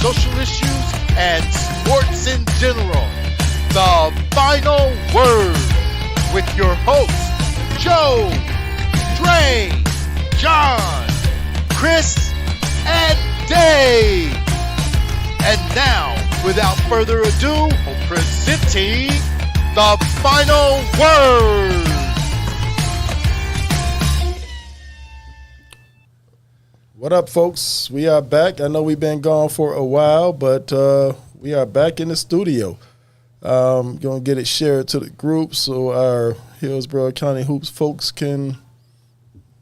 social issues, and sports in general. The Final Word with your hosts, Joe, Dre, John, Chris, and Dave. And now, without further ado, presenting The Final Word. What up, folks? We are back. I know we've been gone for a while, but we are back in the studio. Going to get it shared to the group so our Hillsborough County Hoops folks can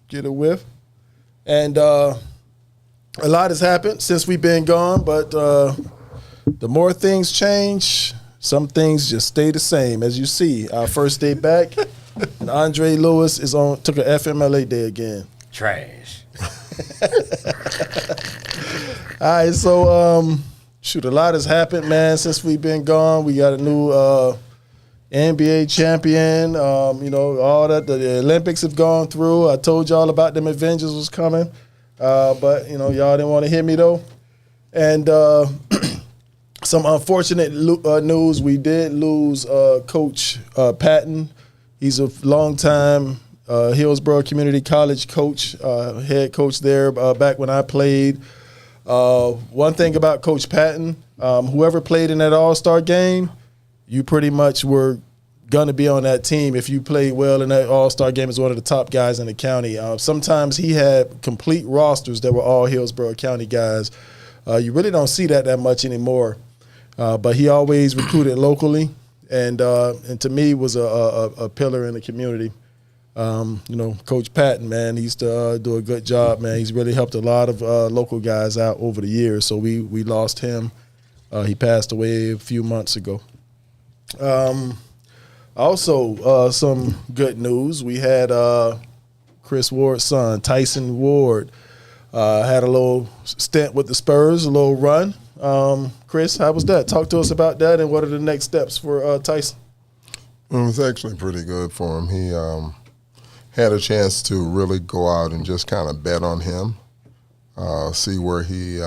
get a whiff. And a lot has happened since we've been gone, but the more things change, some things just stay the same. As you see, our first day back, and Andre Lewis took an FMLA day again. Trash. All right, so a lot has happened, man, since we've been gone. We got a new NBA champion. All that. The Olympics have gone through. I told y'all about them Avengers was coming, but y'all didn't want to hear me though. And some unfortunate news. We did lose Coach Patton. He's a longtime Hillsborough Community College coach, head coach there back when I played. One thing about Coach Patton, whoever played in that All-Star game, you pretty much were going to be on that team if you played well in that All-Star game as one of the top guys in the county. Sometimes he had complete rosters that were all Hillsborough County guys. You really don't see that much anymore. But he always recruited locally and to me was a pillar in the community. Coach Patton, man, he used to do a good job, man. He's really helped a lot of local guys out over the years. So we lost him. He passed away a few months ago. Also, some good news. We had Chris Ward's son, Tyson Ward, had a little stint with the Spurs, a little run. Chris, how was that? Talk to us about that and what are the next steps for Tyson? It was actually pretty good for him. He had a chance to really go out and just kind of bet on him, see where he,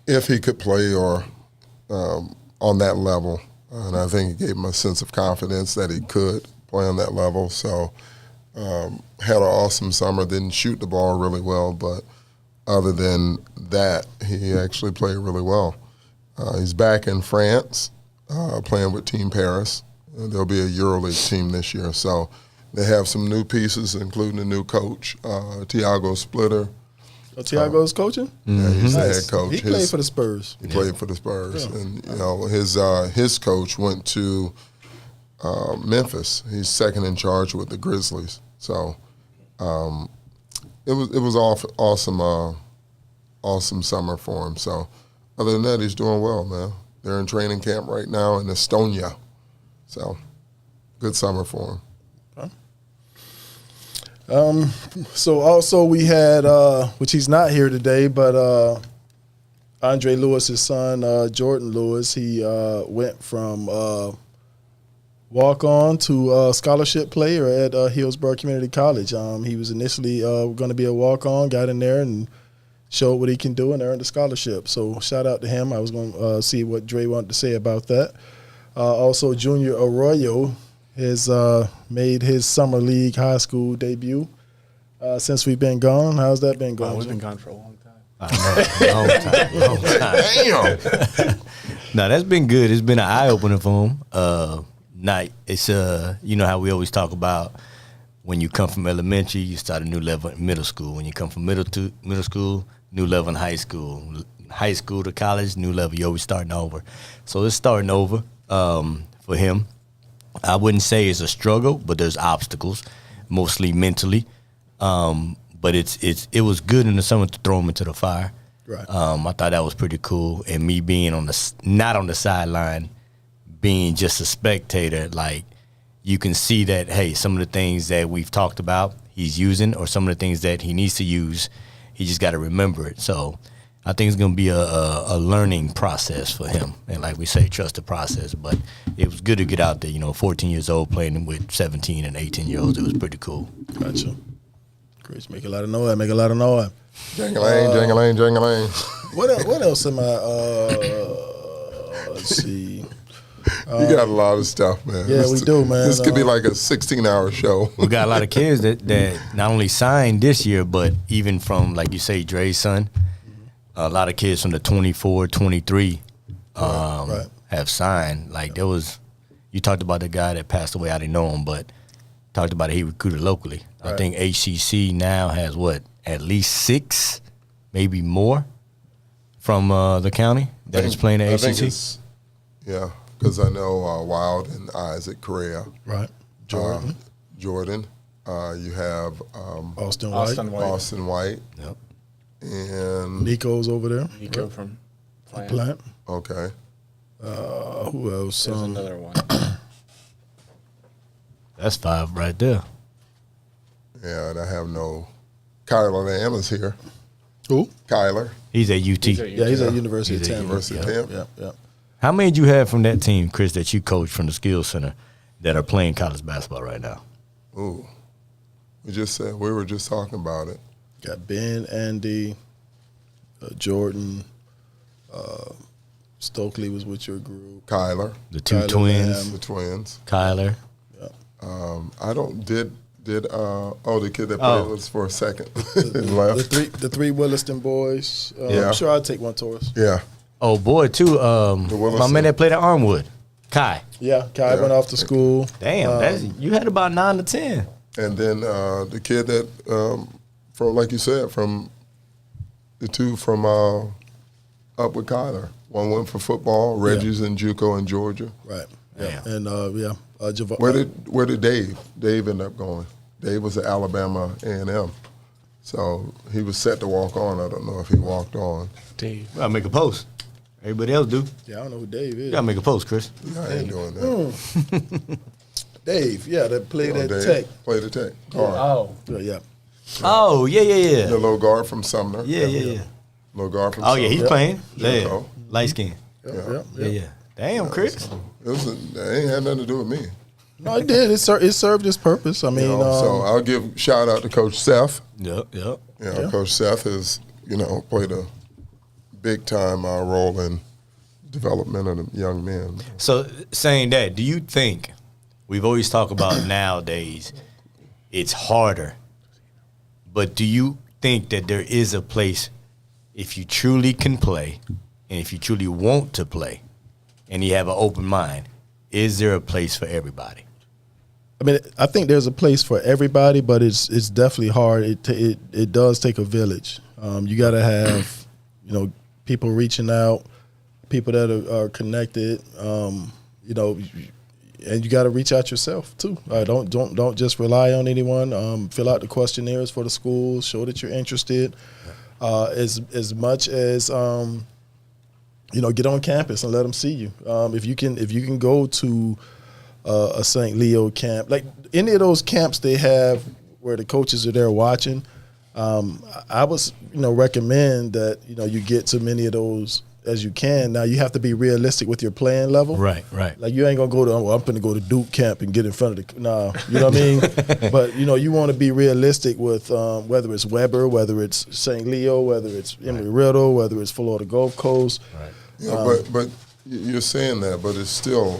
if he could play or on that level. And I think it gave him a sense of confidence that he could play on that level. So had an awesome summer, didn't shoot the ball really well, but other than that, he actually played really well. He's back in France playing with Team Paris. There'll be a EuroLeague team this year. So they have some new pieces, including a new coach, Tiago Splitter. Oh, Tiago's coaching? Yeah, he's the head coach. He played for the Spurs. He played for the Spurs. Yeah. And, his coach went to Memphis. He's second in charge with the Grizzlies. So it was awesome summer for him. So other than that, he's doing well, man. They're in training camp right now in Estonia. So good summer for him. So also we had, which he's not here today, but Andre Lewis's son, Jordan Lewis, he went from walk-on to scholarship player at Hillsborough Community College. He was initially going to be a walk-on, got in there and showed what he can do and earned a scholarship. So shout out to him. I was going to see what Dre wanted to say about that. Also, Junior Arroyo has made his summer league high school debut since we've been gone. How's that been going? We've been gone for a long time. I know, long time. Damn. No, that's been good. It's been an eye opener for him. It's you know how we always talk about when you come from elementary, you start a new level in middle school. When you come from middle school, new level in high school. High school to college, new level. You're always starting over. So it's starting over for him. I wouldn't say it's a struggle, but there's obstacles, mostly mentally. But it was good in the summer to throw him into the fire. Right. I thought that was pretty cool. And me being not on the sideline, being just a spectator, like you can see that, hey, some of the things that we've talked about he's using, or some of the things that he needs to use, he just got to remember it. So I think it's going to be a learning process for him. And like we say, trust the process. But it was good to get out there, 14 years old playing with 17 and 18-year-olds. It was pretty cool. Gotcha. Great. Make a lot of noise. Make a lot of noise. Jang-a-lang, jang-a-lang, jang-a-lang. What else am I? Let's see. You got a lot of stuff, man. Yeah, we do, man. This could be like a 16-hour show. We got a lot of kids that not only signed this year, but even from, like you say, Dre's son, a lot of kids from the 24, 23 Right. have signed. Like there was, you talked about the guy that passed away. I didn't know him, but talked about it. He recruited locally. I Right. think HCC now has at least 6, maybe more from the county that is playing at I think HCC. it's, yeah, because I know Wild and Isaac Correa. Right. Jordan. Jordan. You have Austin White. Austin White. Yep. And Nico's over there. Nico from Plant. Plant. okay. Who else? There's another one. That's 5 right there. Yeah, and I have no Kyler Lamb is here. Who? Kyler, He's at UT. Yeah, he's at University of He's at Tampa. University of Tampa. Yeah. How many did you have from that team, Chris, that you coached from the skills center that are playing college basketball right now? ooh, we were just talking about it. Got Ben, Andy, Jordan, Stokely was with your group. Kyler, The 2 Kyler twins, Lamb. the twins. Kyler. I don't the kid that played was for a second and left. The three Williston boys. Yeah. I'm sure I'll take one, Taurus. Yeah, Oh, boy, too. My Williston. man that played at Armwood, Kai. Yeah, Kai went off to school. Damn, you had about 9 to 10. and then the kid that from like you said from the 2 from up with Kyler. One went for football. Reggie's in JUCO in Georgia. Right. Damn. Yeah. And Javon. Where did Dave end up going? Dave was at Alabama A&M, so he was set to walk on. I don't know if he walked on. Dave. Gotta make a post. Everybody else do. Yeah, I don't know who Dave is. You gotta make a post, Chris. I ain't doing that. Dave. Yeah, that played at Dave Tech. played at Tech. Guard. Oh, Yeah. Oh, yeah. The little guard from Sumner. Yeah. Little guard from Oh, Sumner. yeah, he's playing. Yeah. JUCO. Light skin. Yeah. Damn, Chris. That ain't had nothing to do with me. No, it did. It served its purpose. I mean, So I'll give shout out to Coach Seth. Yep. Coach Seth has played a big time role in development of the young men. So, saying that, do you think, we've always talked about nowadays, it's harder, but do you think that there is a place, if you truly can play, and if you truly want to play, and you have an open mind, is there a place for everybody? I mean, I think there's a place for everybody, but it's definitely hard. It does take a village. You got to have, people reaching out, people that are connected. And you got to reach out yourself too. Don't just rely on anyone. Fill out the questionnaires for the schools. Show that you're interested. As much as get on campus and let them see you. If you can go to a St. Leo camp, like any of those camps they have where the coaches are there watching, I would recommend that you get to many of those as you can. Now you have to be realistic with your playing level. Right. Like you ain't gonna go to I'm going to go to Duke camp and get in front of you know what I mean. But you want to be realistic with whether it's Weber, whether it's St. Leo, whether it's Emory-Riddle, whether it's Florida Gulf Coast. Right. But you're saying that, but it still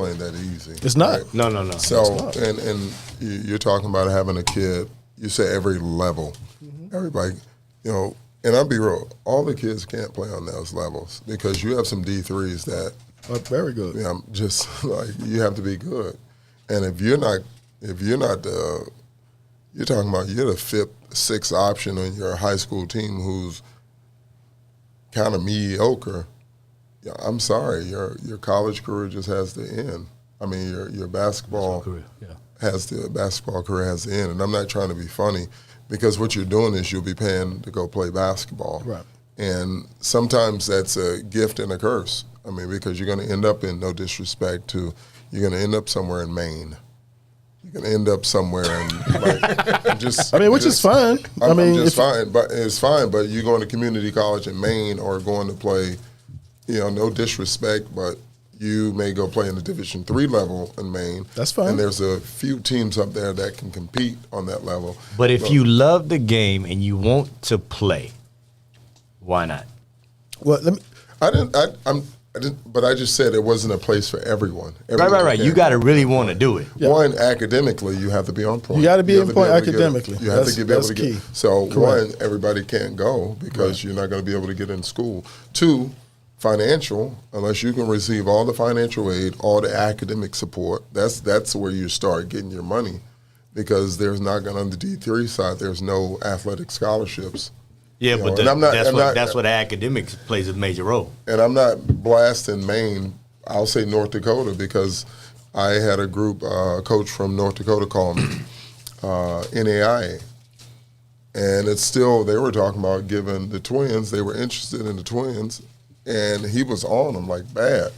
ain't that easy. It's not. right? No. So and you're talking about having a kid. You say every level, everybody, And I'll be real, all the kids can't play on those levels because you have some D3s that Very good. just like you have to be good. And if you're not you're talking about you're the 5th, 6th option on your high school team who's kind of mediocre. Yeah, I'm sorry, your college career just has to end. I mean, your basketball career, basketball career has to end. And I'm not trying to be funny because what you're doing is you'll be paying to go play basketball. Right. And sometimes that's a gift and a curse. I mean, because you're going to end up in, no disrespect to, you're going to end up somewhere in Maine. You're going to end up somewhere in, which is fine. It's fine, but you're going to community college in Maine or going to play, no disrespect, but you may go play in the Division III level in Maine. That's fine. And there's a few teams up there that can compete on that level. But if you love the game and you want to play, why not? Well, let me. I didn't. But I just said it wasn't a place for everyone. Right. You got to really want to do it. Yeah. One, academically, you have to be on point. You got to be on point able to get- academically. You have to be able That's to key. get. So Correct. one, everybody can't go because you're not going to be able to get in school. Two, financial, unless you can receive all the financial aid, all the academic support. That's where you start getting your money, because there's not going on the D3 side. There's no athletic scholarships. Yeah, You but know, and that's what academics plays a major role. And I'm not blasting Maine. I'll say North Dakota, because I had a group, coach from North Dakota call me, NAIA. And it's still, they were talking about giving the twins, they were interested in the twins, and he was on them like bad.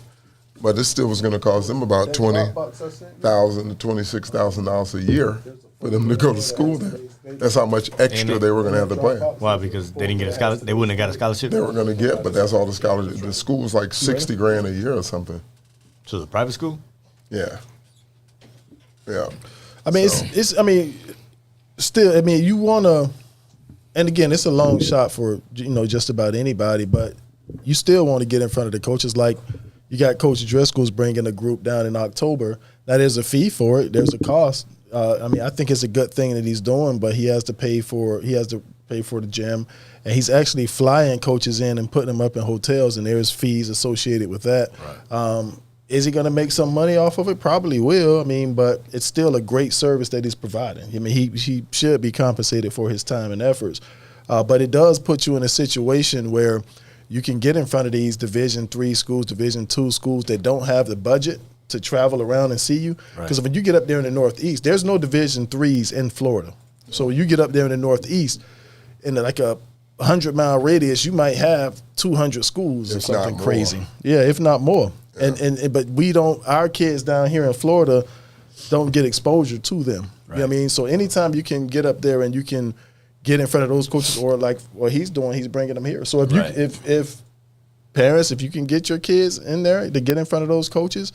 But this still was going to cost them about $20,000 to $26,000 a year for them to go to school there. That's how much extra they were going to have to pay. Why? Because they didn't get a scholarship. They wouldn't have got a scholarship. They were going to get, but that's all the scholarship. The school was like $60,000 a year or something. To the private school. Yeah. Yeah. I mean, it's. I mean, still. I mean, you want to. And again, it's a long shot for just about anybody, but you still want to get in front of the coaches. Like you got Coach Driscoll's bringing a group down in October. Now there's a fee for it. There's a cost. I mean, I think it's a good thing that he's doing, but he has to pay for the gym, and he's actually flying coaches in and putting them up in hotels, and there's fees associated with that. Right. Is he going to make some money off of it? Probably will. I mean, but it's still a great service that he's providing. I mean, he should be compensated for his time and efforts, but it does put you in a situation where you can get in front of these Division III schools, Division II schools that don't have the budget to travel around and see you. Because when you get up there in the Northeast, there's no Division IIIs in Florida. So you get up there in the Northeast, in like a 100-mile radius, you might have 200 schools or something crazy. Yeah, if not more. Yeah. But we don't. Our kids down here in Florida don't get exposure to them. Right. You know what I mean? So anytime you can get up there and you can get in front of those coaches, or like what he's doing, he's bringing them here. So if parents, if you can get your kids in there to get in front of those coaches,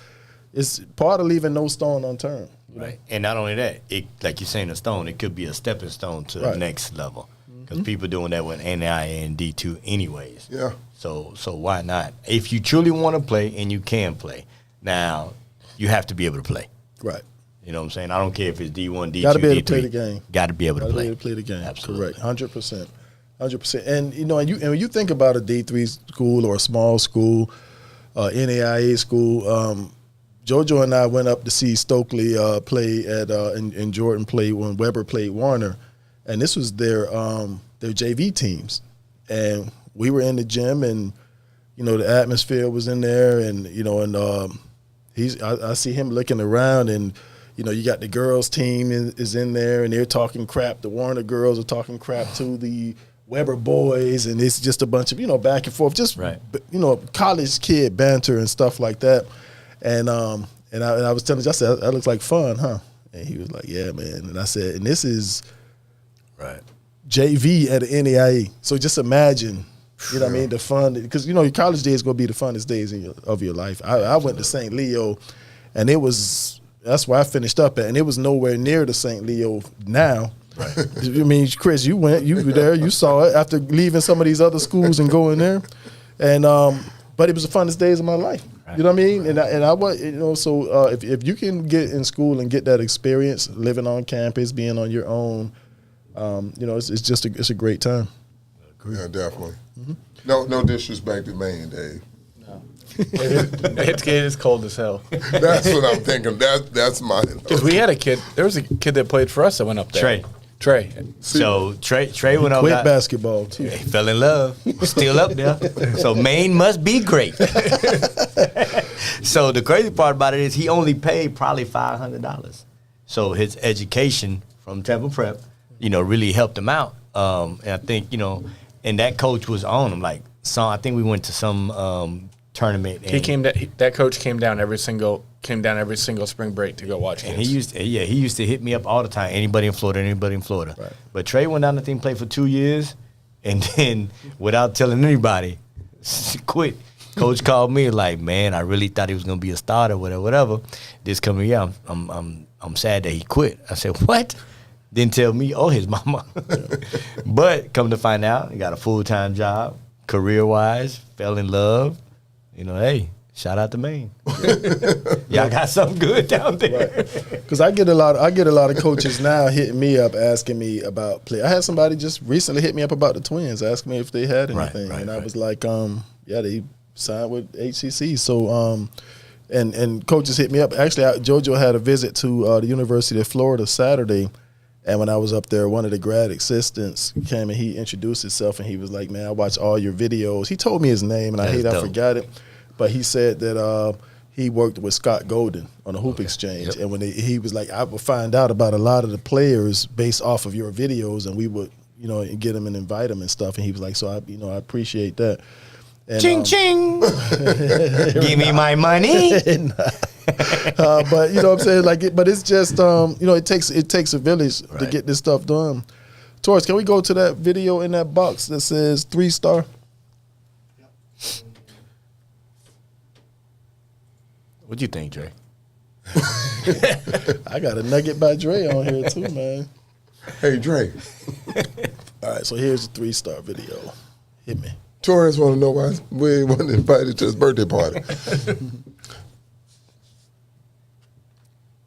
it's part of leaving no stone unturned. Right. And not only that, it, like you're saying, a stone, it could be a stepping stone to the next level. Because people doing that with NAIA and D2 anyways. Yeah. So why not? If you truly want to play, and you can play, now you have to be able to play. Right. You know what I'm saying? I don't care if it's D1, D2, Got to be able D3. to play the game. Got to be able to play. Got to be able to play the game. Absolutely. Correct. 100%. 100%. And and when you think about a D3 school or a small school, NAIA school, JoJo and I went up to see Stokely play at and Jordan played when Weber played Warner, and this was their JV teams, and we were in the gym, and the atmosphere was in there, and I see him looking around, and you got the girls team is in there, and they're talking crap. The Warner girls are talking crap to the Weber boys, and it's just a bunch of back and forth, just college kid banter and stuff like that. And I was telling you, I said, that looks like fun, huh? And he was like, yeah, man. And I said, and this is JV at the NAIA. So just imagine, what I mean, the fun, because your college days is going to be the funnest days of your life. I went to St. Leo, and that's where I finished up at, and it was nowhere near the St. Leo now. Right. I mean, Chris, you were there, you saw it after leaving some of these other schools and going there, and but it was the funnest days of my life. Right. You know what I mean? And I was, so if you can get in school and get that experience, living on campus, being on your own, it's just a great time. Yeah, definitely. Mm-hmm. No disrespect to Maine, Dave. No, it is cold as hell. That's what I'm thinking. That's my. Because we had a kid. There was a kid that played for us that went up there. Trey. So Trey went up. Quit basketball too. He fell in love. Still up there. So Maine must be great. So the crazy part about it is he only paid probably $500. So his education from Temple Prep, really helped him out. And I think and that coach was on him. Like, I think we went to some tournament. And that coach came down every single spring break to go watch games. And he used to hit me up all the time. Anybody in Florida. Right. But Trey went down the thing, played for 2 years, and then without telling anybody, quit. Coach called me like, man, I really thought he was gonna be a starter, whatever. This coming year, I'm sad that he quit. I said, what? Didn't tell me or his mama. But come to find out, he got a full-time job, career-wise, fell in love. You know, hey, shout out to Maine. Y'all got something good down there. Because I get a lot of coaches now hitting me up asking me about play. I had somebody just recently hit me up about the Twins, asking me if they had anything, and I was like, yeah, they signed with HCC. So, and coaches hit me up. Actually, JoJo had a visit to the University of Florida Saturday. And when I was up there, one of the grad assistants came and he introduced himself and he was like, man, I watch all your videos. He told me his name and I forgot it. But he said that he worked with Scott Golden on the Hoop Exchange. And when he was like, I would find out about a lot of the players based off of your videos and we would, get them and invite them and stuff. And he was like, so I appreciate that. And, Ching, ching. Give me my money. But you know what I'm saying, but it's just it takes a village to get this stuff done. Torres, can we go to that video in that box that says 3-star? What'd you think, Dre? I got a nugget by Dre on here too, man. Hey, Dre. All right, so here's the 3-star video. Hit me. Torres want to know why we wasn't invited to his birthday party.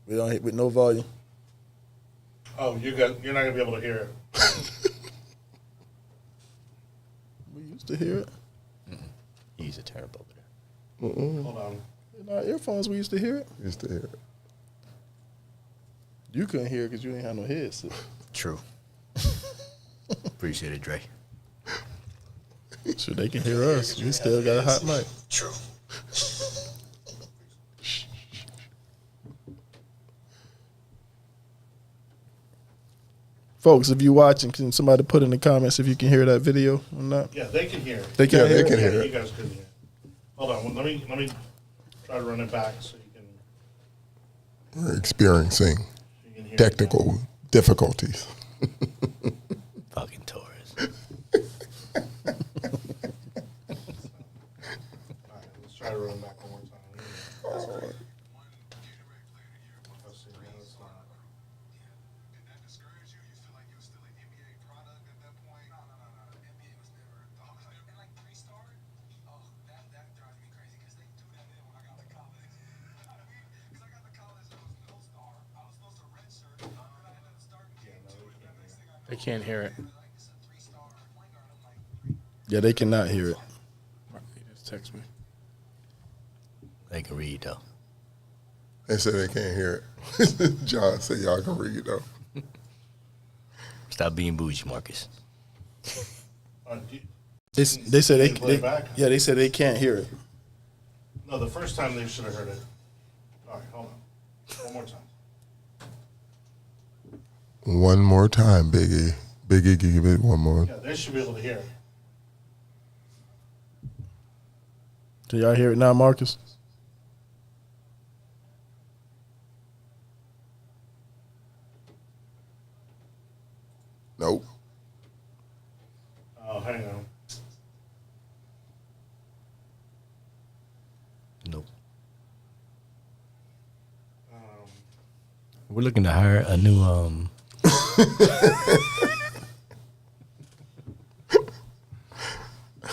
We don't hit with no volume. Oh, you're not gonna be able to hear it. We used to hear it. He's a terrible over there. Hold on. In our earphones, we used to hear it. Used to hear it. You couldn't hear it because you ain't had no headset. True. Appreciate it, Dre. So they can hear us. We still got a hot mic. True. Folks, if you're watching, can somebody put in the comments if you can hear that video or not? Yeah, they can hear it. They can Yeah, hear they it? can hear You it. guys couldn't hear it. Hold on. Let me try to run it back so We're experiencing you can hear technical difficulties. Fucking Torres. it. All right, let's try to run it back one more time. Let's see. No, it's not. They can't hear it. Yeah, they cannot hear it. He just text me. They can read, though. They said they can't hear it. John said y'all can read though. Stop being bougie, Marcus. They said Can you play it back? they said they can't hear it. No, the first time they should have heard it. All right, hold on. One more time. One more time, Biggie. Biggie, give it one more. Yeah, they should be able to hear it. Can y'all hear it now, Marcus? Nope. Oh, hang on. Nope. We're looking to hire a new All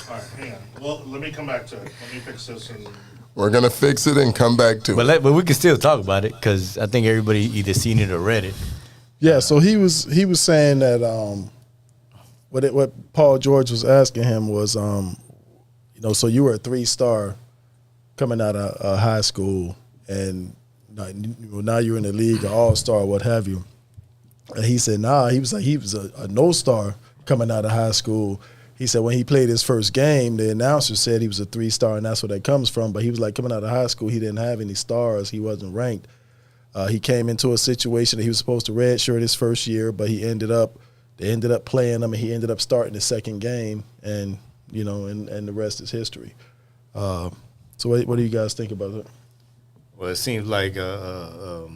right, hang on. Well, let me come back to it. Let me fix this and. We're gonna fix it and come back to it. but we can still talk about it because I think everybody either seen it or read it. Yeah, so he was saying that what Paul George was asking him was so you were a 3-star coming out of high school and now you're in the league, an all-star, what have you. And he said, he was a no-star coming out of high school. He said when he played his first game, the announcer said he was a 3-star, and that's where that comes from. But he was like coming out of high school, he didn't have any stars. He wasn't ranked. He came into a situation that he was supposed to redshirt his first year, but they ended up playing him, and he ended up starting the second game, and and the rest is history. So what do you guys think about it? Well, it seems like how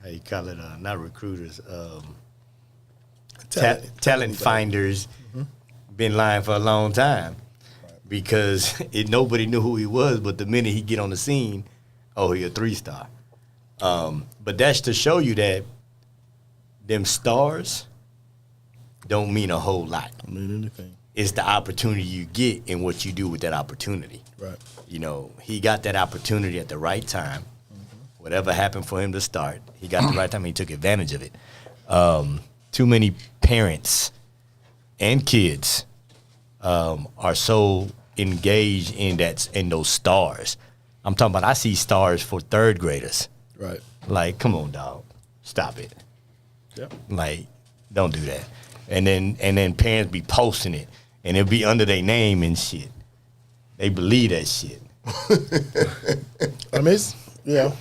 you call it? Not recruiters, talent finders. Been lying for a long time because nobody knew who he was. But the minute he get on the scene, he a 3-star. But that's to show you that them stars don't mean a whole lot. Don't mean anything. It's the opportunity you get and what you do with that opportunity. Right. You know, he got that opportunity at the right time. Whatever happened for him to start, he got the right time. He took advantage of it. Too many parents and kids are so engaged in those stars. I'm talking about. I see stars for third graders. Right. Like, come on, dog, stop it. Yep. Like, don't do that. And then parents be posting it, and it'll be under their name and shit. They believe that shit. I mean, yeah.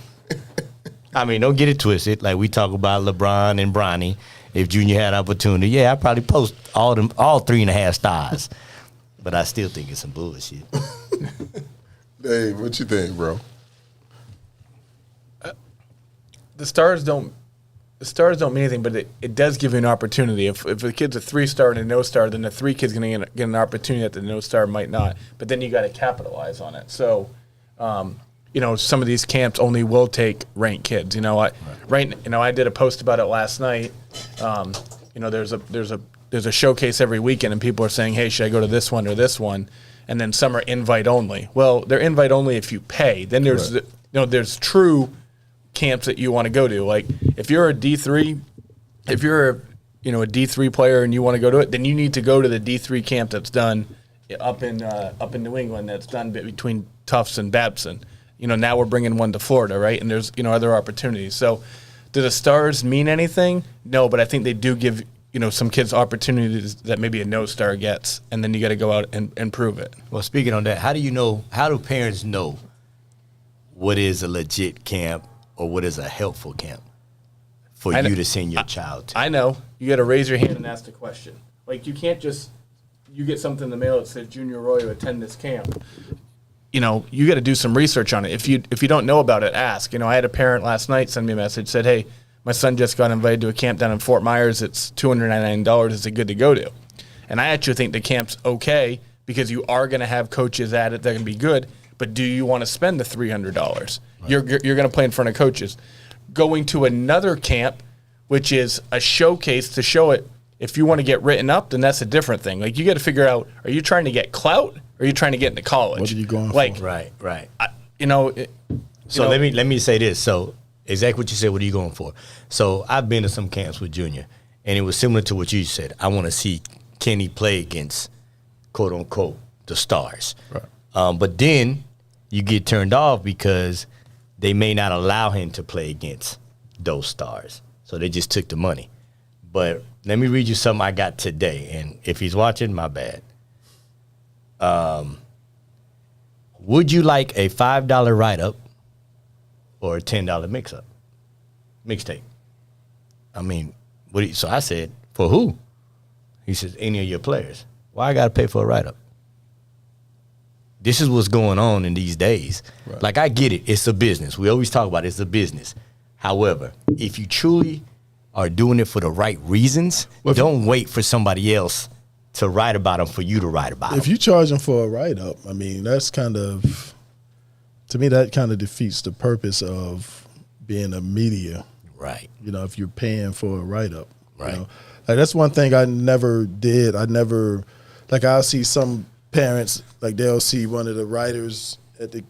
I mean, don't get it twisted. Like we talk about LeBron and Bronny. If Junior had opportunity, yeah, I'd probably post all 3.5 stars. But I still think it's some bullshit. Dave, what you think, bro? The stars don't mean anything, but it does give you an opportunity. If a kid's a 3-star and a no-star, then the 3 kid's going to get an opportunity that the no-star might not. But then you got to capitalize on it. So, you know, some of these camps only will take ranked kids. You know, I did a post about it last night. You know, there's a showcase every weekend, and people are saying, hey, should I go to this one or this one? And then some are invite only. Well, they're invite only if you pay. Then there's there's true camps that you want to go to. Like if you're a D3, if you're a D3 player and you want to go to it, then you need to go to the D3 camp that's done up in New England, that's done between Tufts and Babson. You know, now we're bringing one to Florida, right? And there's other opportunities. So do the stars mean anything? No, but I think they do give some kids opportunities that maybe a no-star gets, and then you got to go out and prove it. Well, speaking on that, how do parents know what is a legit camp or what is a helpful camp for you to send your child to? I know. You got to raise your hand and ask the question. Like, you can't just, you get something in the mail that says Junior Arroyo attend this camp. You got to do some research on it. If you don't know about it, ask. I had a parent last night send me a message, said, hey, my son just got invited to a camp down in Fort Myers. It's $299. Is it good to go to? And I actually think the camp's okay because you are going to have coaches at it that can be good, but do you want to spend the $300? Right. You're going to play in front of coaches. Going to another camp, which is a showcase to show it, if you want to get written up, then that's a different thing. Like, you got to figure out, are you trying to get clout or are you trying to get into college? What are you going for? Right. Let me say this. So exactly what you said, what are you going for? So I've been to some camps with Junior, and it was similar to what you said. I want to see Kenny play against, quote unquote, the stars. Right. But then you get turned off because they may not allow him to play against those stars. So they just took the money. But let me read you something I got today, and if he's watching, my bad. Would you like a $5 write-up or a $10 mixtape? I mean, so I said, for who? He says, any of your players. Why I got to pay for a write-up? This is what's going on in these days. Right. Like, I get it. It's a business. We always talk about it's a business. However, if you truly are doing it for the right reasons, don't wait for somebody else to write about them for you to write about them. If you charge them for a write-up, I mean, that's kind of, to me, that kind of defeats the purpose of being a media. Right. If you're paying for a write-up. Right. Like, that's one thing I never did. I'll see some parents, like, they'll see one of the writers at the,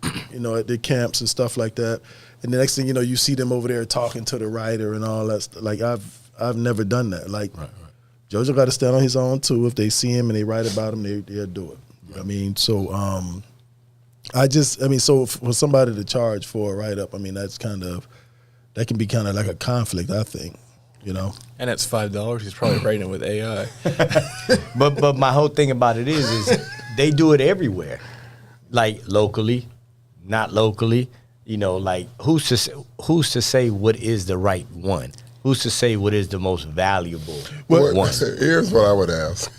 at the camps and stuff like that. And the next thing you see them over there talking to the writer and all that stuff. Like, I've never done that. Like, right. JoJo got to stand on his own too. If they see him and they write about him, they'll do it. Right. I mean, so so for somebody to charge for a write-up, I mean, that can be kind of like a conflict, I think. And it's $5. He's probably writing it with AI. But my whole thing about it is they do it everywhere, like locally, not locally. Like who's to say what is the right one? Who's to say what is the most valuable one? Here's what I would ask: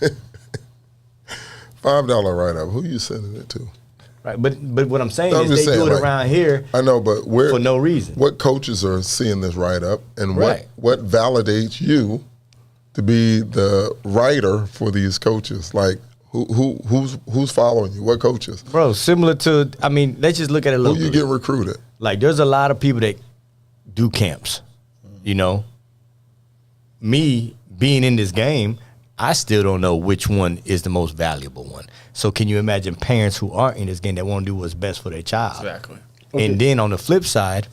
$5 write-up. Who you sending it to? Right, but what I'm saying is they do it around here. I know, but for no reason. What coaches are seeing this write-up, and what validates you to be the writer for these coaches? Like, who's following you? What coaches? Bro, similar to, I mean, let's just look at it a little bit. Who you get recruited? Like, there's a lot of people that do camps. Me being in this game, I still don't know which one is the most valuable one. So can you imagine parents who aren't in this game that want to do what's best for their child? Exactly. And then on the flip side,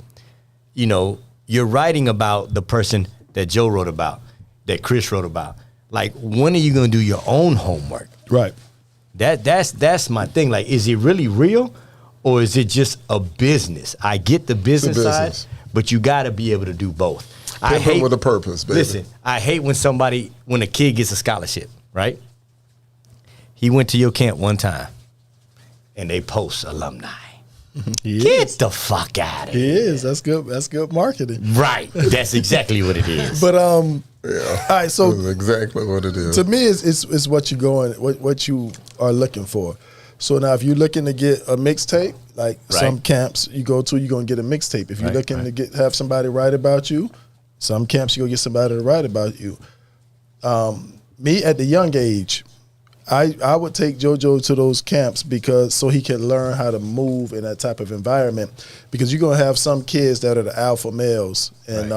you know, you're writing about the person that Joe wrote about, that Chris wrote about. Like, when are you going to do your own homework? Right. That's my thing. Like, is it really real, or is it just a business? I get the business side, business. but you got to be able to do both. Pimping with a purpose, baby. Listen, I hate when a kid gets a scholarship, right? He went to your camp one time, and they post alumni. Get the fuck out of He here. is. That's good. That's good marketing. Right. That's exactly what it is. But Yeah. all right. So That's exactly what it is. to me, it's what you going, what you are looking for. So now, if you're looking to get a mixtape, like Right. some camps you go to, you're gonna get a mixtape. If you're Right, looking right. to have somebody write about you, some camps you go get somebody to write about you. Me at the young age, I would take JoJo to those camps because so he can learn how to move in that type of environment. Because you're gonna have some kids that are the alpha males, and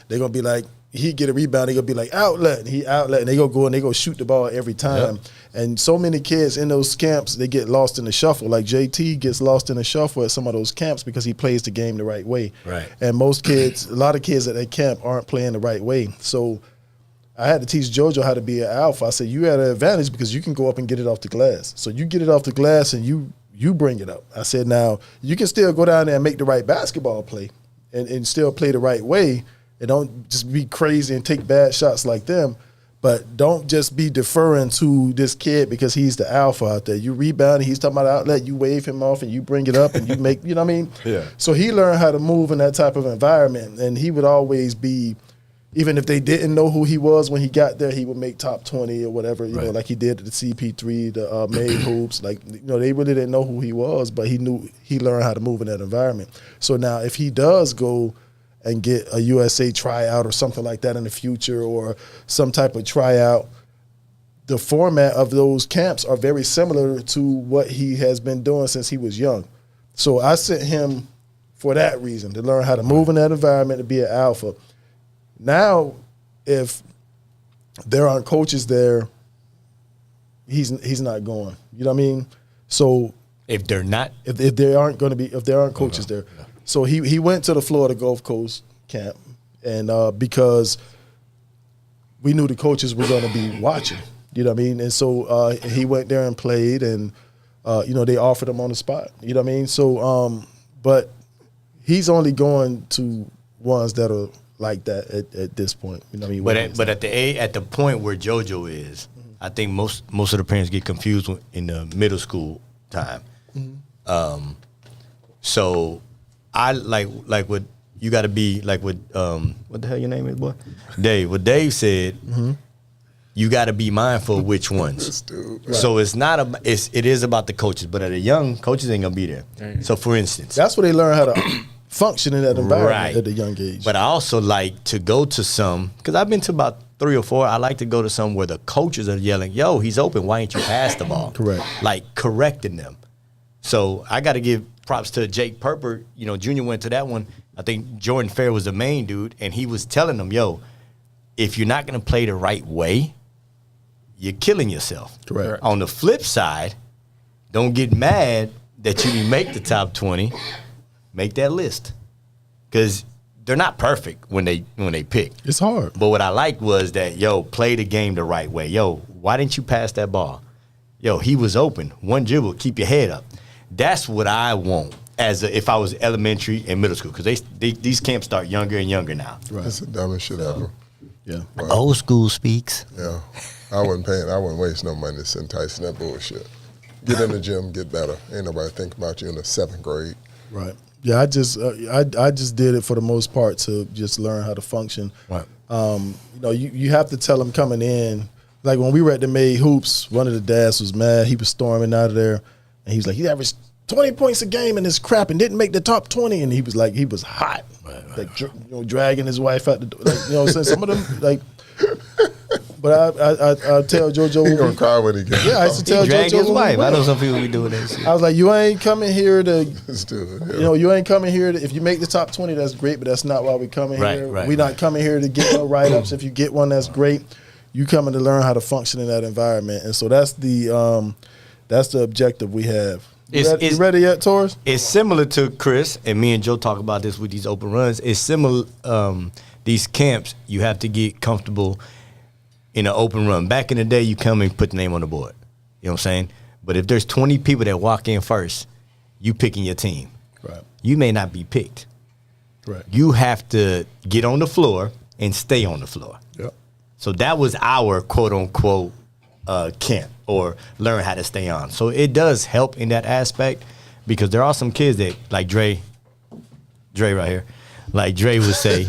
they're gonna be like, he get a rebound, they're gonna be like outlet, and he outlet, and they go and they go shoot the ball every time. Yep. And so many kids in those camps, they get lost in the shuffle. Like JT gets lost in the shuffle at some of those camps because he plays the game the right way. Right. And most kids, a lot of kids at that camp aren't playing the right way. So I had to teach JoJo how to be an alpha. I said, you had an advantage because you can go up and get it off the glass. So you get it off the glass and you bring it up. I said, now, you can still go down there and make the right basketball play and still play the right way, and don't just be crazy and take bad shots like them. But don't just be deferring to this kid because he's the alpha out there. You rebound, he's talking about outlet, you wave him off and you bring it up and you make, you know what I mean? Yeah. So he learned how to move in that type of environment, and he would always be, even if they didn't know who he was when he got there, he would make top 20 or whatever, you know, like he did at the CP3, the made hoops. Like, you know, they really didn't know who he was, but he learned how to move in that environment. So now if he does go and get a USA tryout or something like that in the future, or some type of tryout, the format of those camps are very similar to what he has been doing since he was young. So I sent him for that reason, to learn how to move in that environment, to be an alpha. Now, if there aren't coaches there, he's not going. You know what I mean? So If they're not, if there aren't coaches there, so he went to the Florida Gulf Coast camp, and because we knew the coaches were going to be watching. You know what I mean? And so he went there and played, and you know, they offered him on the spot. You know what I mean? So, but he's only going to ones that are like that at this point. You know what I mean? but at the point where JoJo is, I think most of the parents get confused in the middle school time. So I like what you got to be like what the hell your name is, boy? Dave. What Dave said. You got to be mindful of which ones. This dude. Right. So it is about the coaches, but at a young, coaches ain't gonna be there. So for instance, that's where they learn how to function in that environment Right. at a young age. But I also like to go to some, because I've been to about 3 or 4. I like to go to some where the coaches are yelling, yo, he's open, why ain't you pass the ball? Correct. Like correcting them. So I got to give props to Jake Purper. You know, Junior went to that one. I think Jordan Fair was the main dude, and he was telling them, yo, if you're not going to play the right way, you're killing yourself. Correct. On the flip side, don't get mad that you didn't make the top 20. Make that list, because they're not perfect when they pick. It's hard. But what I liked was that, yo, play the game the right way. Yo, why didn't you pass that ball? Yo, he was open. One dribble, keep your head up. That's what I want if I was elementary and middle school, because these camps start younger and younger now. Right. That's the dumbest shit ever. Yeah. Old school speaks. Yeah. I wouldn't waste no money to enticing that bullshit. Get in the gym, get better. Ain't nobody think about you in the 7th grade. Right. Yeah, I just did it for the most part to just learn how to function. Right. You know, you have to tell them coming in. Like when we were at the Made Hoops, one of the dads was mad. He was storming out of there, and he was like, he averaged 20 points a game in this crap and didn't make the top 20. And he was like, he was hot, like dragging his wife out the door. Like, you know what I'm saying? Some of them, like, but I tell JoJo. He gonna cry when he gets Yeah, I used to tell Drag JoJo. his when we wife. I went. know some people be doing that shit. I was like, you ain't coming here to, this dude. Yeah. you know, you ain't coming here to, if you make the top 20, that's great, but that's not why we coming Right, here. right, We're not right. coming here to get no write-ups. If you get one, that's great. you coming to learn how to function in that environment. And so that's the objective we have. You ready yet, Torres? It's similar to Chris, and me and Joe talk about this with these open runs. It's similar, these camps, you have to get comfortable in an open run. Back in the day, you come and put the name on the board. You know what I'm saying? But if there's 20 people that walk in first, you picking your team. Right. You may not be picked. Right. You have to get on the floor and stay on the floor. Yep. So that was our quote-unquote camp, or learn how to stay on. So it does help in that aspect, because there are some kids that, like Dre right here, like Dre would say,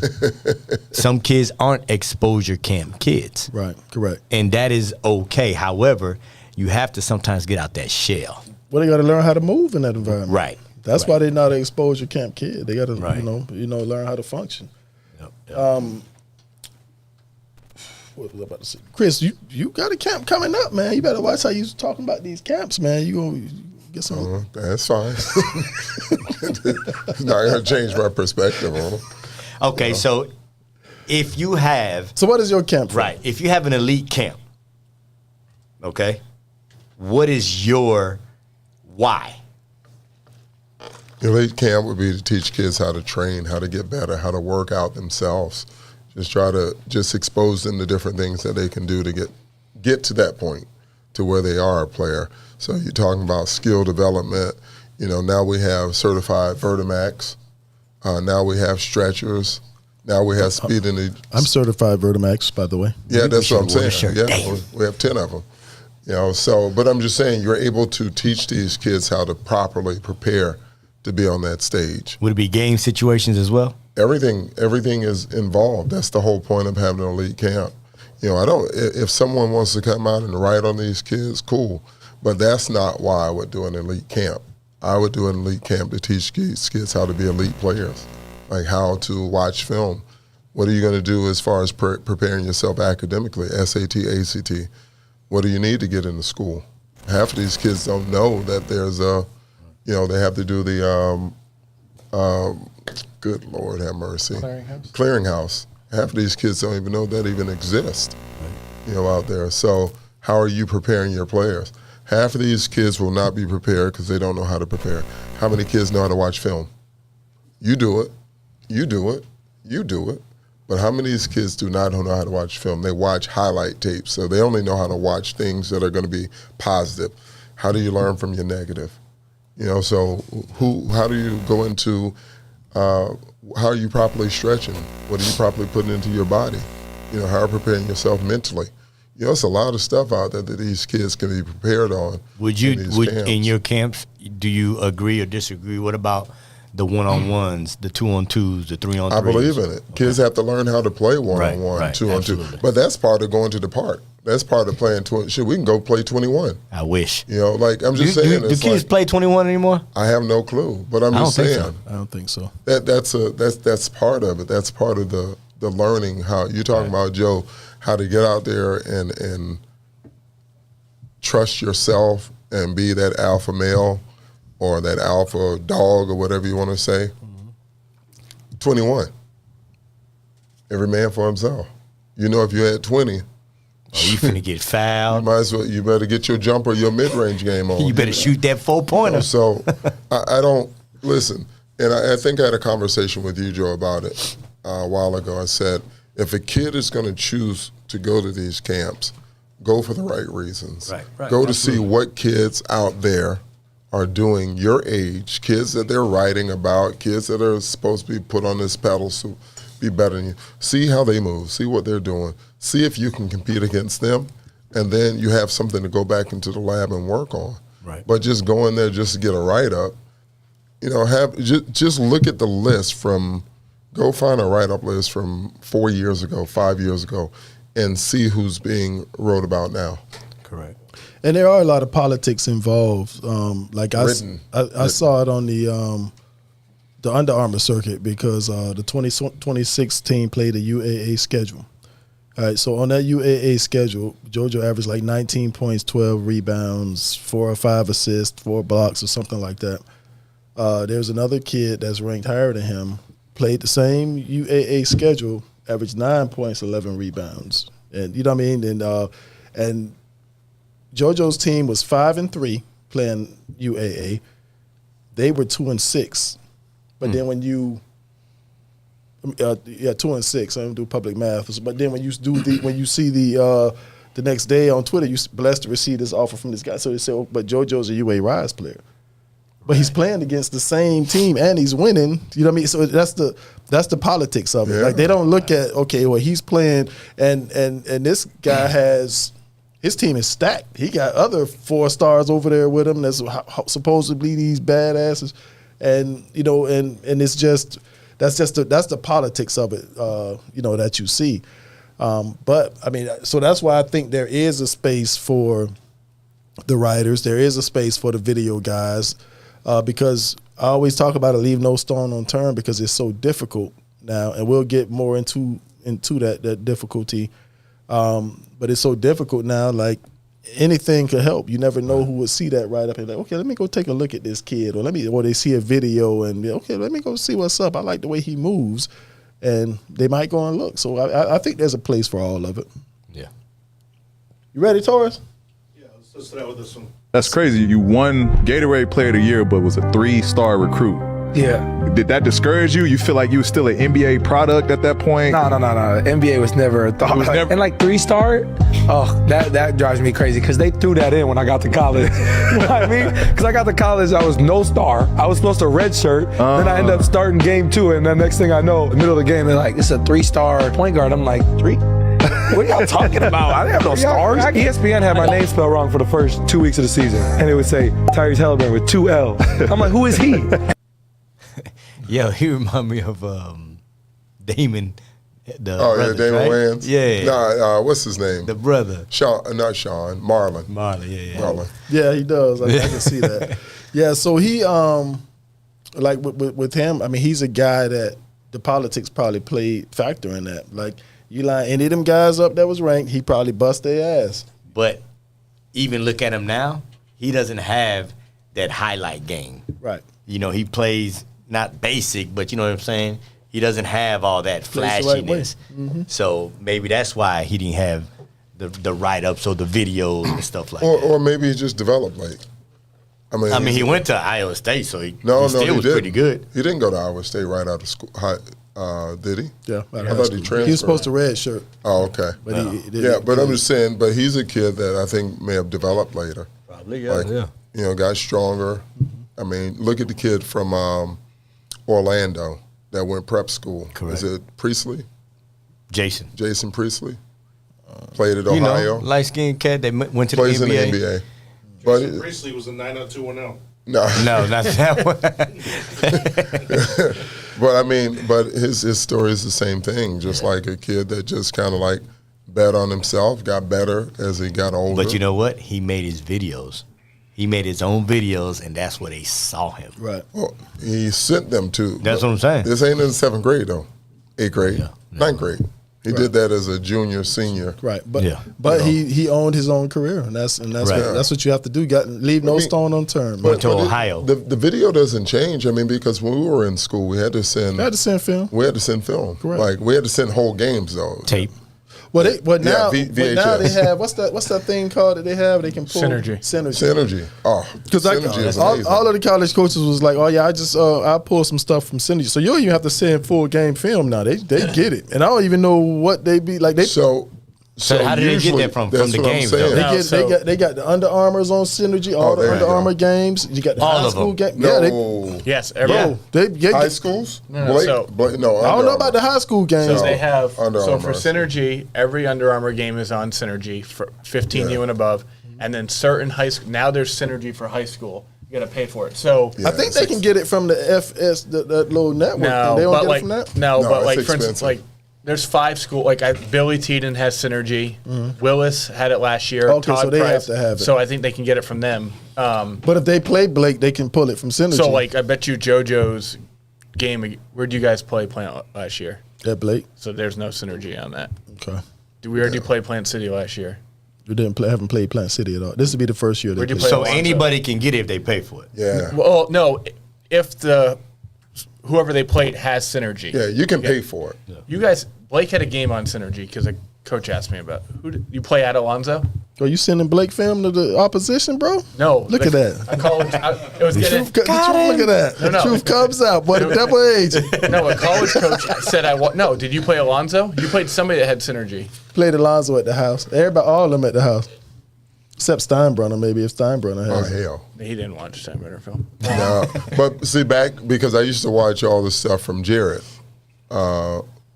some kids aren't exposure camp kids. Right, correct. And that is okay. However, you have to sometimes get out that shell. Well, they got to learn how to move in that environment. Right. That's why they're not an exposure camp kid. They got to, Right. learn how to function. Yep. What was I about to say? Chris, you got a camp coming up, man. You better watch how you talking about these camps, man. You gonna get some. That's fine. It's not going to change my perspective on them. Okay, so if you have, So what is your camp? For? right, if you have an elite camp, okay, what is your why? Elite camp would be to teach kids how to train, how to get better, how to work out themselves. Just try to expose them to different things that they can do to get to that point, to where they are a player. So you're talking about skill development. Now we have certified Vertimax. Now we have stretchers. Now we have speed in the. I'm certified Vertimax, by the way. Yeah, that's what I'm saying. shirt. Yeah, Damn. we have 10 of them. But I'm just saying, you're able to teach these kids how to properly prepare to be on that stage. Would it be game situations as well? Everything is involved. That's the whole point of having an elite camp. If someone wants to come out and write on these kids, cool. But that's not why I would do an elite camp. I would do an elite camp to teach kids how to be elite players, like how to watch film. What are you going to do as far as preparing yourself academically, SAT, ACT? What do you need to get into school? Half of these kids don't know that there's they have to do the, good Lord have mercy. Clearinghouse. Half of these kids don't even know that even exists, out there. So how are you preparing your players? Half of these kids will not be prepared because they don't know how to prepare. How many kids know how to watch film? You do it. You do it. You do it. But how many of these kids do not know how to watch film? They watch highlight tapes, so they only know how to watch things that are going to be positive. How do you learn from your negative? So how do you go into, how are you properly stretching? What are you properly putting into your body? How are you preparing yourself mentally? It's a lot of stuff out there that these kids can be prepared on. In your camps, do you agree or disagree? What about the one-on-ones, the two-on-twos, the three-on-threes? I believe in it. Kids have to learn how to play one-on-one, right, two-on-two. absolutely. But that's part of going to the park. That's part of playing 20. Shit, we can go play 21. I wish. I'm just saying. Do kids play 21 anymore? I have no clue, but I'm just saying. I don't think so. That's part of it. That's part of the learning. How you're talking about, Joe, how to get out there and trust yourself and be that alpha male or that alpha dog or whatever you want to say. 21. Every man for himself. If you're at 20, you finna get fouled. you better get your jumper, your mid-range game on. You better shoot that 4-pointer. So I don't listen. And I think I had a conversation with you, Joe, about it a while ago. I said, if a kid is going to choose to go to these camps, go for the right reasons. Right, go to absolutely. see what kids out there are doing your age, kids that they're writing about, kids that are supposed to be put on this pedestal, be better than you. See how they move. See what they're doing. See if you can compete against them, and then you have something to go back into the lab and work on. Right. But just go in there just to get a write-up, just look at the list go find a write-up list from 4 years ago, 5 years ago, and see who's being wrote about now. Correct. And there are a lot of politics involved. I saw it on the Under Armour circuit because the 2016 played a UAA schedule. All right, so on that UAA schedule, JoJo averaged like 19 points, 12 rebounds, 4 or 5 assists, 4 blocks, or something like that. There's another kid that's ranked higher than him, played the same UAA schedule, averaged 9 points, 11 rebounds, and you know what I mean. And JoJo's team was 5-3 playing UAA. They were 2-6, but then when you 2-6. I don't do public math, but then when you see the next day on Twitter, you blessed to receive this offer from this guy. So they say, oh, but JoJo's a UA Rise player. But he's playing against the same team and he's winning. You know what I mean? So that's the politics of it. Yeah. Like they don't look at, okay, well he's playing and this guy has his team is stacked. He got other 4 stars over there with him that's supposedly these badasses. And you know, and it's just that's the politics of it, you know, that you see. But I mean, so that's why I think there is a space for the writers. There is a space for the video guys. Because I always talk about it, leave no stone unturned because it's so difficult now, and we'll get more into that difficulty. But it's so difficult now, like anything could help. You never know who would see that right up and like, okay, let me go take a look at this kid, or they see a video and okay, let me go see what's up. I like the way he moves, and they might go and look. So I think there's a place for all of it. Yeah. You ready, Taurus? Yeah, let's start out with this one. That's crazy. You won Gatorade Player of the Year, but was a 3-star recruit. Yeah. Did that discourage you? You feel like you were still an NBA product at that point? No. NBA was never a thought. And like 3-star, that drives me crazy because they threw that in when I got to college. You know what I mean? Because I got to college, I was no star. I was supposed to redshirt. Then I ended up starting game 2, and then next thing I know, in the middle of the game, they're like, it's a 3-star point guard. I'm like, 3? What are y'all talking about? I didn't have no stars. ESPN had my name spelled wrong for the first 2 weeks of the season. And it would say Tyrese Halliburton with 2 L's. I'm like, who is he? Yo, he remind me of Damon. Damon Wayans. Yeah. Nah, what's his name? The brother. Not Sean. Marlon. Marlon, yeah. Marlon. Yeah, he does. I can see that. Yeah, so he like with him, I mean, he's a guy that the politics probably played factor in that. Like, you line any of them guys up that was ranked, he probably bust their ass. But even look at him now, he doesn't have that highlight game. Right. You know, he plays not basic, but you know what I'm saying? He doesn't have all that Plays the right way. flashiness. So maybe that's why he didn't have the write-ups or the videos and stuff like that. Or maybe he just developed late. I mean, he went to Iowa State, so he No, still he was didn't. pretty good. He didn't go to Iowa State right out of school. Did he? Yeah. I thought he transferred. He was supposed to red shirt. Oh, okay. But but I'm just saying, but he's a kid that I think may have developed later. Probably, You know, got stronger. I mean, look at the kid from Orlando that went prep school. Correct. Is it Priestley? Jason Priestley? Played at You Ohio. know, light-skinned cat that went to the Plays NBA. in the NBA. But Priestley was a 90210. no. No, not that one. But I mean, his story is the same thing. Just like a kid that just kind of like bet on himself, got better as he got older. But you know what? He made his videos. He made his own videos, and that's where they saw him. Right. Well, he sent them to. That's what I'm saying. This ain't in the 7th grade though. 8th grade, Yeah. 9th grade. He did that as a junior, senior. Right. But Yeah. he owned his own career, and that's Right. that's what you have to do. Leave no stone unturned. Went to But Ohio. The video doesn't change. I mean, because when we were in school, we had to send. I had to send film. We had to send film. Correct. Like we had to send whole games though. Tape. Now VHS. they have what's that thing called that they have? They can pull Synergy. Synergy. Oh, Because Synergy is amazing. all of the college coaches was like, oh yeah, I pull some stuff from Synergy. So you don't even have to send full game film now. They get it, and I don't even know what they be like. So how did they get usually, that from that's the what I'm games, saying. though? They got the Under Armours on Synergy, all the there you Under go. Armour games. You got the All high of school them. game. No, Yeah, Yes, they, every they high schools. no, Blake, so- Blake, no, I don't know about the high school games. So they have Under so Armour. for Synergy, every Under Armour game is on Synergy for 15U and above, and then certain high school. Now there's Synergy for high school. You got to pay for it. So I think they can get it from the FS, that little network. no, they don't but get like it from that. no, No, but it's like for instance, expensive. like there's 5 school. Like Billy Teeden has Synergy. Willis had it last year. Okay, Todd so they have Price. to have it. So I think they can get it from them. But if they play Blake, they can pull it from Synergy. So like I bet you JoJo's game. Where'd you guys play Plant last year? at Blake. So there's no synergy on that. Okay. Did we already play Plant City last year? We haven't played Plant City at all. This would be the first year they Where'd you play. play? So anybody can get it if they pay for it. Yeah. Well, no, if whoever they played has synergy. Yeah, you can pay for it. You guys, Blake had a game on synergy because a Coach asked me about. You play at Alonzo? Are you sending Blake film to the opposition, bro? No. Look at that. A college. It was getting. Look at that. No, The truth comes out, boy. The double agent. No, a college coach said no. Did you play Alonzo? You played somebody that had synergy. Played Alonzo at the house. Everybody, all of them at the house. Except Steinbrenner, maybe if Steinbrenner Oh, has it. hell. He didn't watch Steinbrenner film. No. But see, because I used to watch all the stuff from Jared,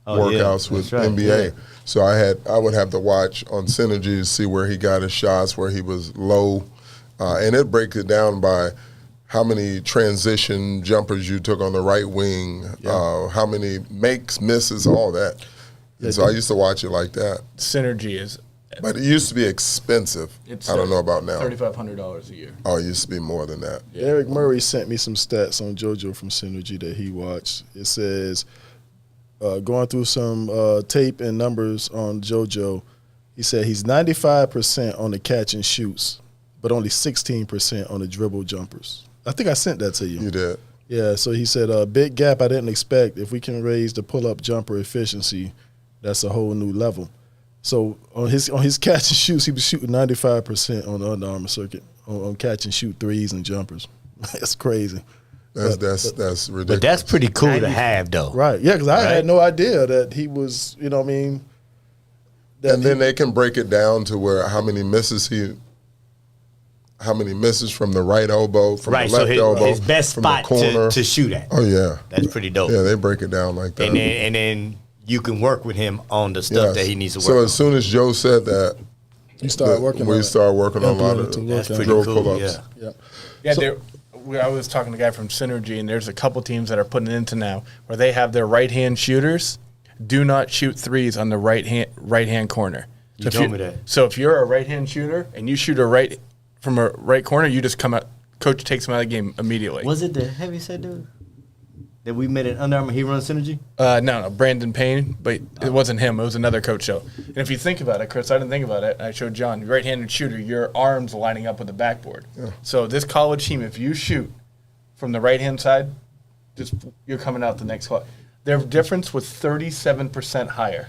workouts with that's right, NBA. yeah. So I would have to watch on Synergy to see where he got his shots, where he was low. And it breaks it down by how many transition jumpers you took on the right wing, how many makes, misses, all that. And so I used to watch it like that. Synergy is. But it used to be expensive. I don't know about now. $3,500 a year. Oh, it used to be more than that. Eric Murray sent me some stats on JoJo from Synergy that he watched. It says, going through some tape and numbers on JoJo, he said he's 95% on the catch and shoots, but only 16% on the dribble jumpers. I think I sent that to you. You did. Yeah, so he said, big gap I didn't expect. If we can raise the pull-up jumper efficiency, that's a whole new level. So on his catch and shoots, he was shooting 95% on the Under Armour circuit on catch and shoot threes and jumpers. That's crazy. That's ridiculous. But that's pretty cool to have, though. Right. Yeah, because I had no idea that he was, you know what I mean? And then they can break it down to where how many misses from the right elbow, from Right, the left elbow, his best from spot the corner. to shoot at. Oh yeah, That's pretty dope. yeah. They break it down like that. And then you can work with him on the stuff that he needs to work So on. as soon as Joe said that, You started working on we it. started working on a lot of That's pretty drill cool, pull-ups. yeah. Yeah. I was talking to a guy from Synergy, and there's a couple teams that are putting it into now where they have their right-hand shooters do not shoot threes on the right-hand corner. You told me that. So if you're a right-hand shooter and you shoot from a right corner, you just come out. Coach takes him out of the game immediately. Was it the heavyset dude that we met at Under Armour? He runs Synergy? No, Brandon Payne, but it wasn't him. It was another coach. So, and if you think about it, Chris, I didn't think about it. I showed John, right-handed shooter, your arms lining up with the backboard. Yeah. So this college team, if you shoot from the right-hand side, you're coming out the next clock. Their difference was 37% higher.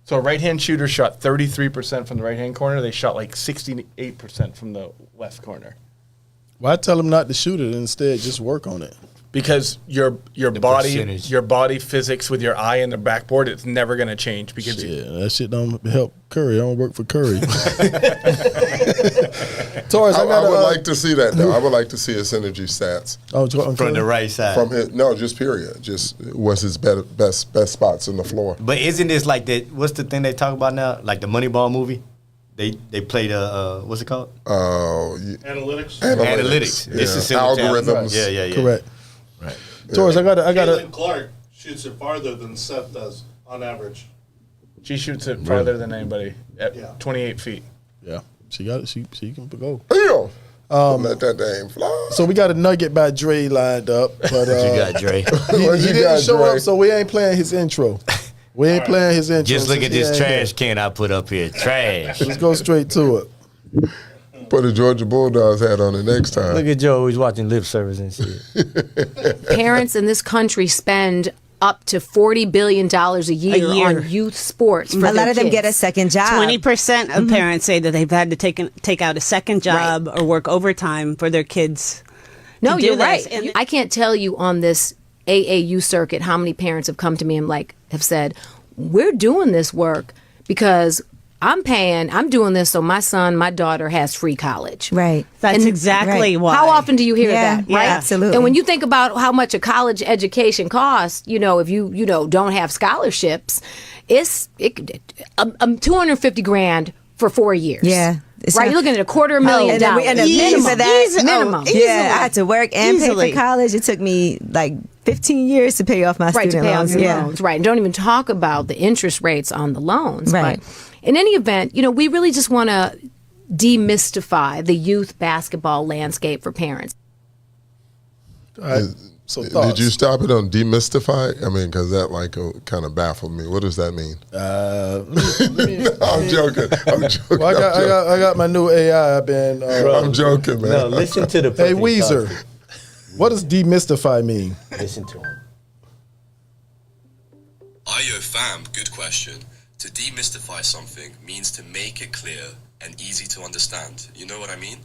So a right-hand shooter shot 33% from the right-hand corner. They shot like 68% from the left corner. Why tell them not to shoot it and instead just work on it? Because your body percentage. your body physics with your eye and the backboard, it's never going to change because That shit don't help Curry. I don't work for Curry. Taurus, I got would like to see that though. I would like to see his Synergy stats From the right side. from his. No, just period. Just what's his best spots on the floor. But isn't this like that? What's the thing they talk about now? Like the Moneyball movie? They played what's it called? Analytics. Analytics. This is similar to algorithms. Yeah. Correct. Right. Taurus, I got Caitlin Clark shoots it farther than Seth does on average. she shoots it farther than anybody at 28 feet. Yeah, she got it. She can go. Damn. Let that thing fly. So we got a nugget by Dre lined up, but What you got, Dre? What he you didn't got, show Dre? up, so we ain't playing his intro. We ain't playing his intro. Just look since at he this ain't trash can I put up here. Trash. here. Let's go straight to it. Put a Georgia Bulldogs hat on it next time. Look at Joe. He's watching lip service and shit. Parents in this country spend up to $40 billion a year on youth sports. For A lot of them kids. get a second job. 20% of parents say that they've had to take out a second job or work overtime for their kids. No, to do you're this. right. And- I can't tell you on this AAU circuit how many parents have come to me and have said, we're doing this work because I'm doing this so my son, my daughter has free college. Right. That's And- exactly right. why. How often do you hear Yeah, that? yeah, Right? absolutely. And when you think about how much a college education costs, if you don't have scholarships, it's $250,000 for 4 years. Yeah. It's Right, not- you're looking at $250,000. And then we end up paying for that. Minimum. Yeah, I had to work and pay Easily. for college. It took me like 15 years to pay off my Right, to student pay off loans. your Yeah. loans. Right. And don't even talk about the interest rates on the loans. Right. But in any event, we really just want to demystify the youth basketball landscape for parents. All right. So Did thoughts. you stop it on demystify? I mean, because that kind of baffled me. What does that mean? I'm joking. I'm joking. Well, I got my new AI. I've been. I'm joking, man. No, listen to the Hey perfect Weezer, thought. what does demystify mean? Listen to him. Ayo fam, good question. To demystify something means to make it clear and easy to understand. You know what I mean?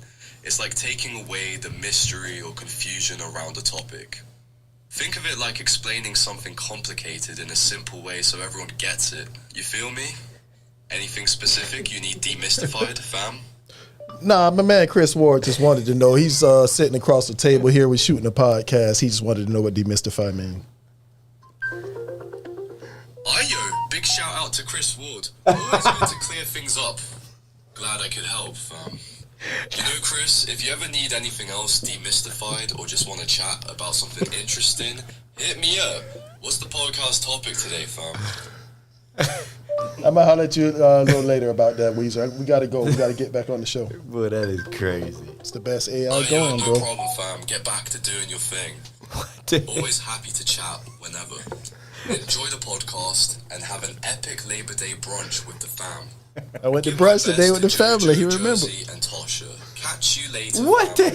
It's like taking away the mystery or confusion around a topic. Think of it like explaining something complicated in a simple way so everyone gets it. You feel me? Anything specific you need demystified, fam? Nah, my man Chris Ward just wanted to know. He's sitting across the table here. We're shooting a podcast. He just wanted to know what demystify means. Arroyo, big shout out to Chris Ward. Always good to clear things up. Glad I could help, fam. You know, Chris, if you ever need anything else demystified or just want to chat about something interesting, hit me up. What's the podcast topic today, fam? I might holler at you a little later about that, Weezer. We got to go. We got to get back on the show. Boy, that is crazy. It's the best AI going, no bro. problem, fam. Get back to doing your thing. Always happy to chat whenever. Enjoy the podcast and have an epic Labor Day brunch with the fam. I went to brunch today with the family. He remembered. And Tasha. Catch you later. What the?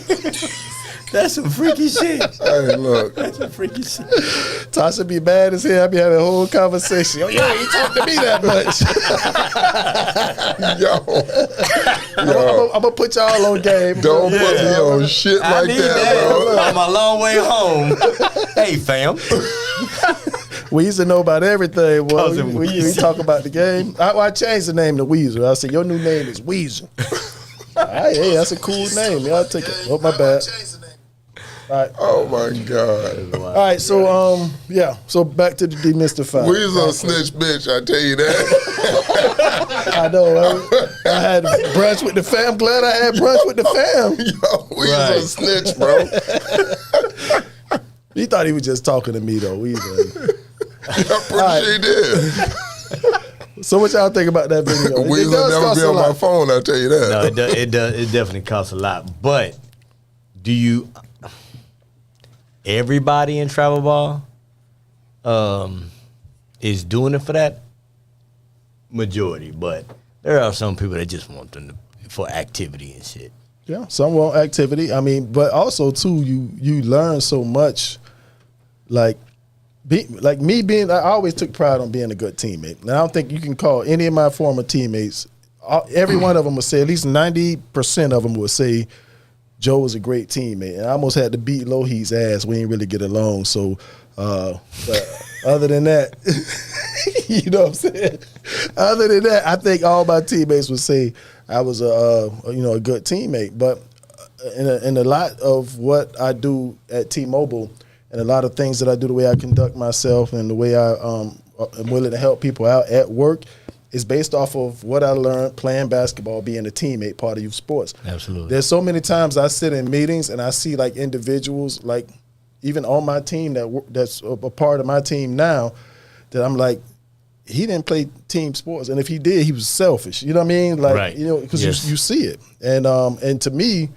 That's some freaky shit. Hey, look. That's some freaky shit. Tasha be mad as hell. I be having a whole conversation. Oh, yeah, he talked to me that much. I'm going to put y'all on game. Don't put me on shit I like need that, bro. I'm a long way home. Hey, fam. Weezer know about everything, boy. Cousin We Weezer. talk about the game. I changed the name to Weezer. I said, your new name is Weezer. All right, hey, that's a cool name. Yeah, I'll take it. Oh, my bad. All right. Oh my God. All right, so so back to the demystify. Weezer a snitch bitch, I tell you that. I know. I had brunch with the fam. I'm glad I had brunch with the fam. Yo, Weezer a snitch, bro. He thought he was just talking to me though. Weezer. I'm pretty sure he did. So what y'all think about that video? Weezer will never be on my phone, I tell you that. No, it definitely costs a lot. But do you? Everybody in travel ball is doing it for that majority, but there are some people that just want them for activity and shit. Yeah, some want activity. I mean, but also too, you learn so much. Like me being, I always took pride on being a good teammate. And I don't think you can call any of my former teammates. Every one of them would say, at least 90% of them would say, Joe was a great teammate. And I almost had to beat Lohi's ass. We didn't really get along. So, but other than that, you know what I'm saying? Other than that, I think all my teammates would say I was a good teammate. But in a lot of what I do at T-Mobile, and a lot of things that I do, the way I conduct myself and the way I am willing to help people out at work, is based off of what I learned playing basketball, being a teammate, part of youth sports. Absolutely. There's so many times I sit in meetings and I see like individuals, like even on my team that's a part of my team now, that I'm like, he didn't play team sports, and if he did, he was selfish. You know what I mean? Like, right. Because Yes. you see it, and to me,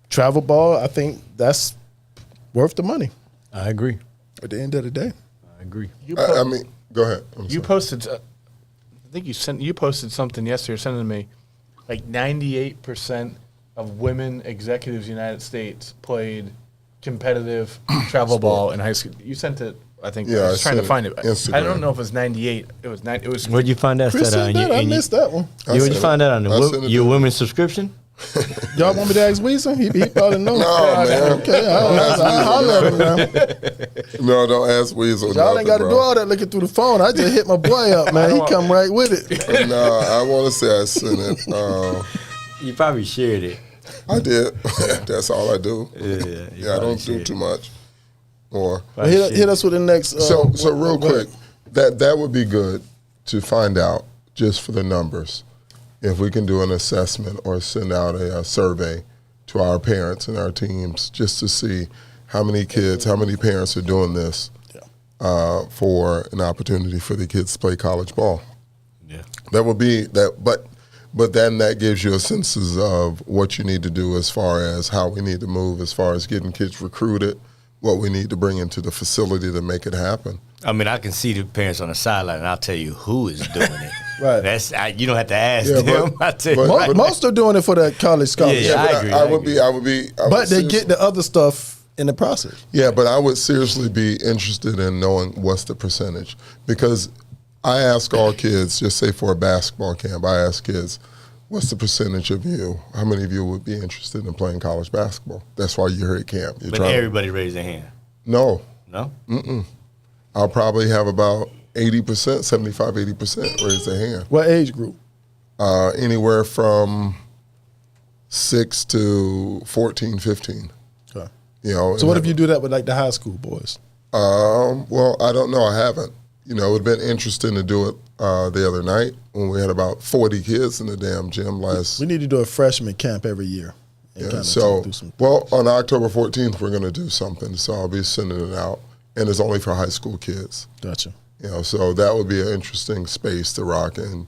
travel ball, I think that's worth the money. I agree. At the end of the day, I agree. I mean, go ahead. You posted, I think you posted something yesterday, sent it to me. Like 98% of women executives in the United States played competitive travel ball in high school. You sent it. I think Yeah, I was I trying to sent find it. it. Instagram. I don't know if it was 98. It was nine. It was. Where'd you find that? Chris Set said that. I missed that one. Where'd you find that on I sent it your to- women's subscription? Y'all want me to ask Weezer? He probably knows. No, man. Okay, I'll holler at him now. No, don't ask Weezer. Y'all ain't got to do all that looking through the phone. I just hit my boy up, man. He come right with it. No, I want to say I sent it. You probably shared it. I did. That's all I do. Yeah, I don't do too much. Or Well, hit us with the next. so real quick, that would be good to find out just for the numbers. If we can do an assessment or send out a survey to our parents and our teams just to see how many kids, how many parents are doing this for an opportunity for the kids to play college ball. Yeah. That would be that, but then that gives you a sense of what you need to do as far as how we need to move as far as getting kids recruited, what we need to bring into the facility to make it happen. I mean, I can see the parents on the sideline, and I'll tell you who is doing it. Right. You don't have to ask Yeah, them. but- I tell you. but- Most are doing it for the college scholarship. Yeah, I but agree, I I would agree. be. I would But they seriously- get the other stuff in the process. Yeah, but I would seriously be interested in knowing what's the percentage, because I ask all kids, just say for a basketball camp, I ask kids, what's the percentage of you? How many of you would be interested in playing college basketball? That's why you're here at camp. But everybody raise their hand. No. No? Mm-mm. I'll probably have about 80%, 75, 80% raise their hand. What age group? Anywhere from 6 to 14, 15. Okay. You know. So what if you do that with like the high school boys? Well, I don't know. I haven't. You know, it would have been interesting to do it the other night when we had about 40 kids in the damn gym last. We need to do a freshman camp every year. Yeah, so, well, on October 14th, we're going to do something. So I'll be sending it out. And it's only for high school kids. Gotcha. You know, so that would be an interesting space to rock in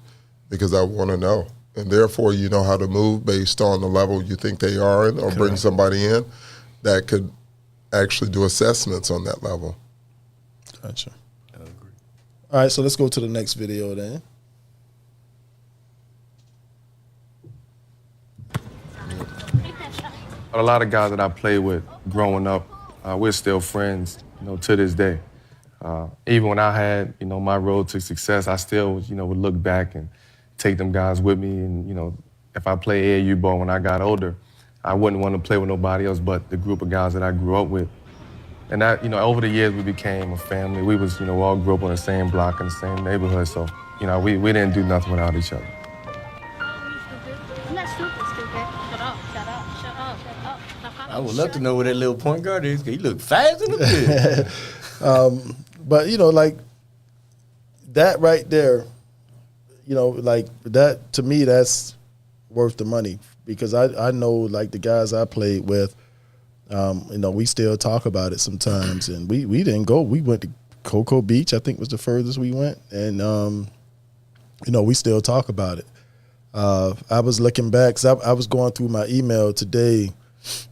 because I want to know. And therefore, you know how to move based on the level you think they are in or bring somebody in that could actually do assessments on that level. Gotcha. I agree. All right, so let's go to the next video then. A lot of guys that I played with growing up, we're still friends, you know, to this day. Even when I had, you know, my road to success, I still, you know, would look back and take them guys with me. And, you know, if I play AAU ball when I got older, I wouldn't want to play with nobody else but the group of guys that I grew up with. And that, you know, over the years, we became a family. We was, you know, all grew up on the same block in the same neighborhood. So, you know, we didn't do nothing without each other. I would love to know where that little point guard is, because he look fast in the bit. But, you know, like, that right there, you know, like, that, to me, that's worth the money. Because I know, like, the guys I played with, you know, we still talk about it sometimes. And we didn't go. We went to Cocoa Beach, I think was the furthest we went. And, you know, we still talk about it. I was looking back, because I was going through my email today,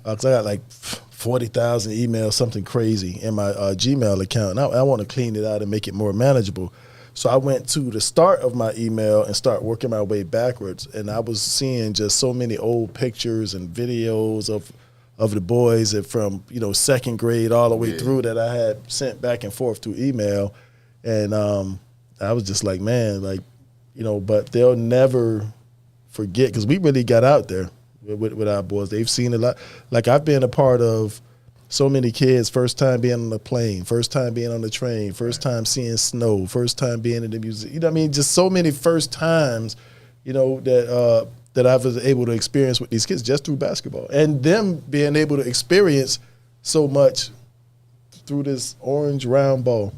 because I got like 40,000 emails, something crazy in my Gmail account. And I want to clean it out and make it more manageable. So I went to the start of my email and start working my way backwards. And I was seeing just so many old pictures and videos of the boys that from, you know, second grade all the way through that I had sent back and forth through email. And I was just like, man, like, you know, but they'll never forget, because we really got out there with our boys. They've seen a lot. Like, I've been a part of so many kids, first time being on the plane, first time being on the train, first time seeing snow, first time being in the museum. You know what I mean? Just so many first times, you know, that I was able to experience with these kids just through basketball. And them being able to experience so much through this orange round ball.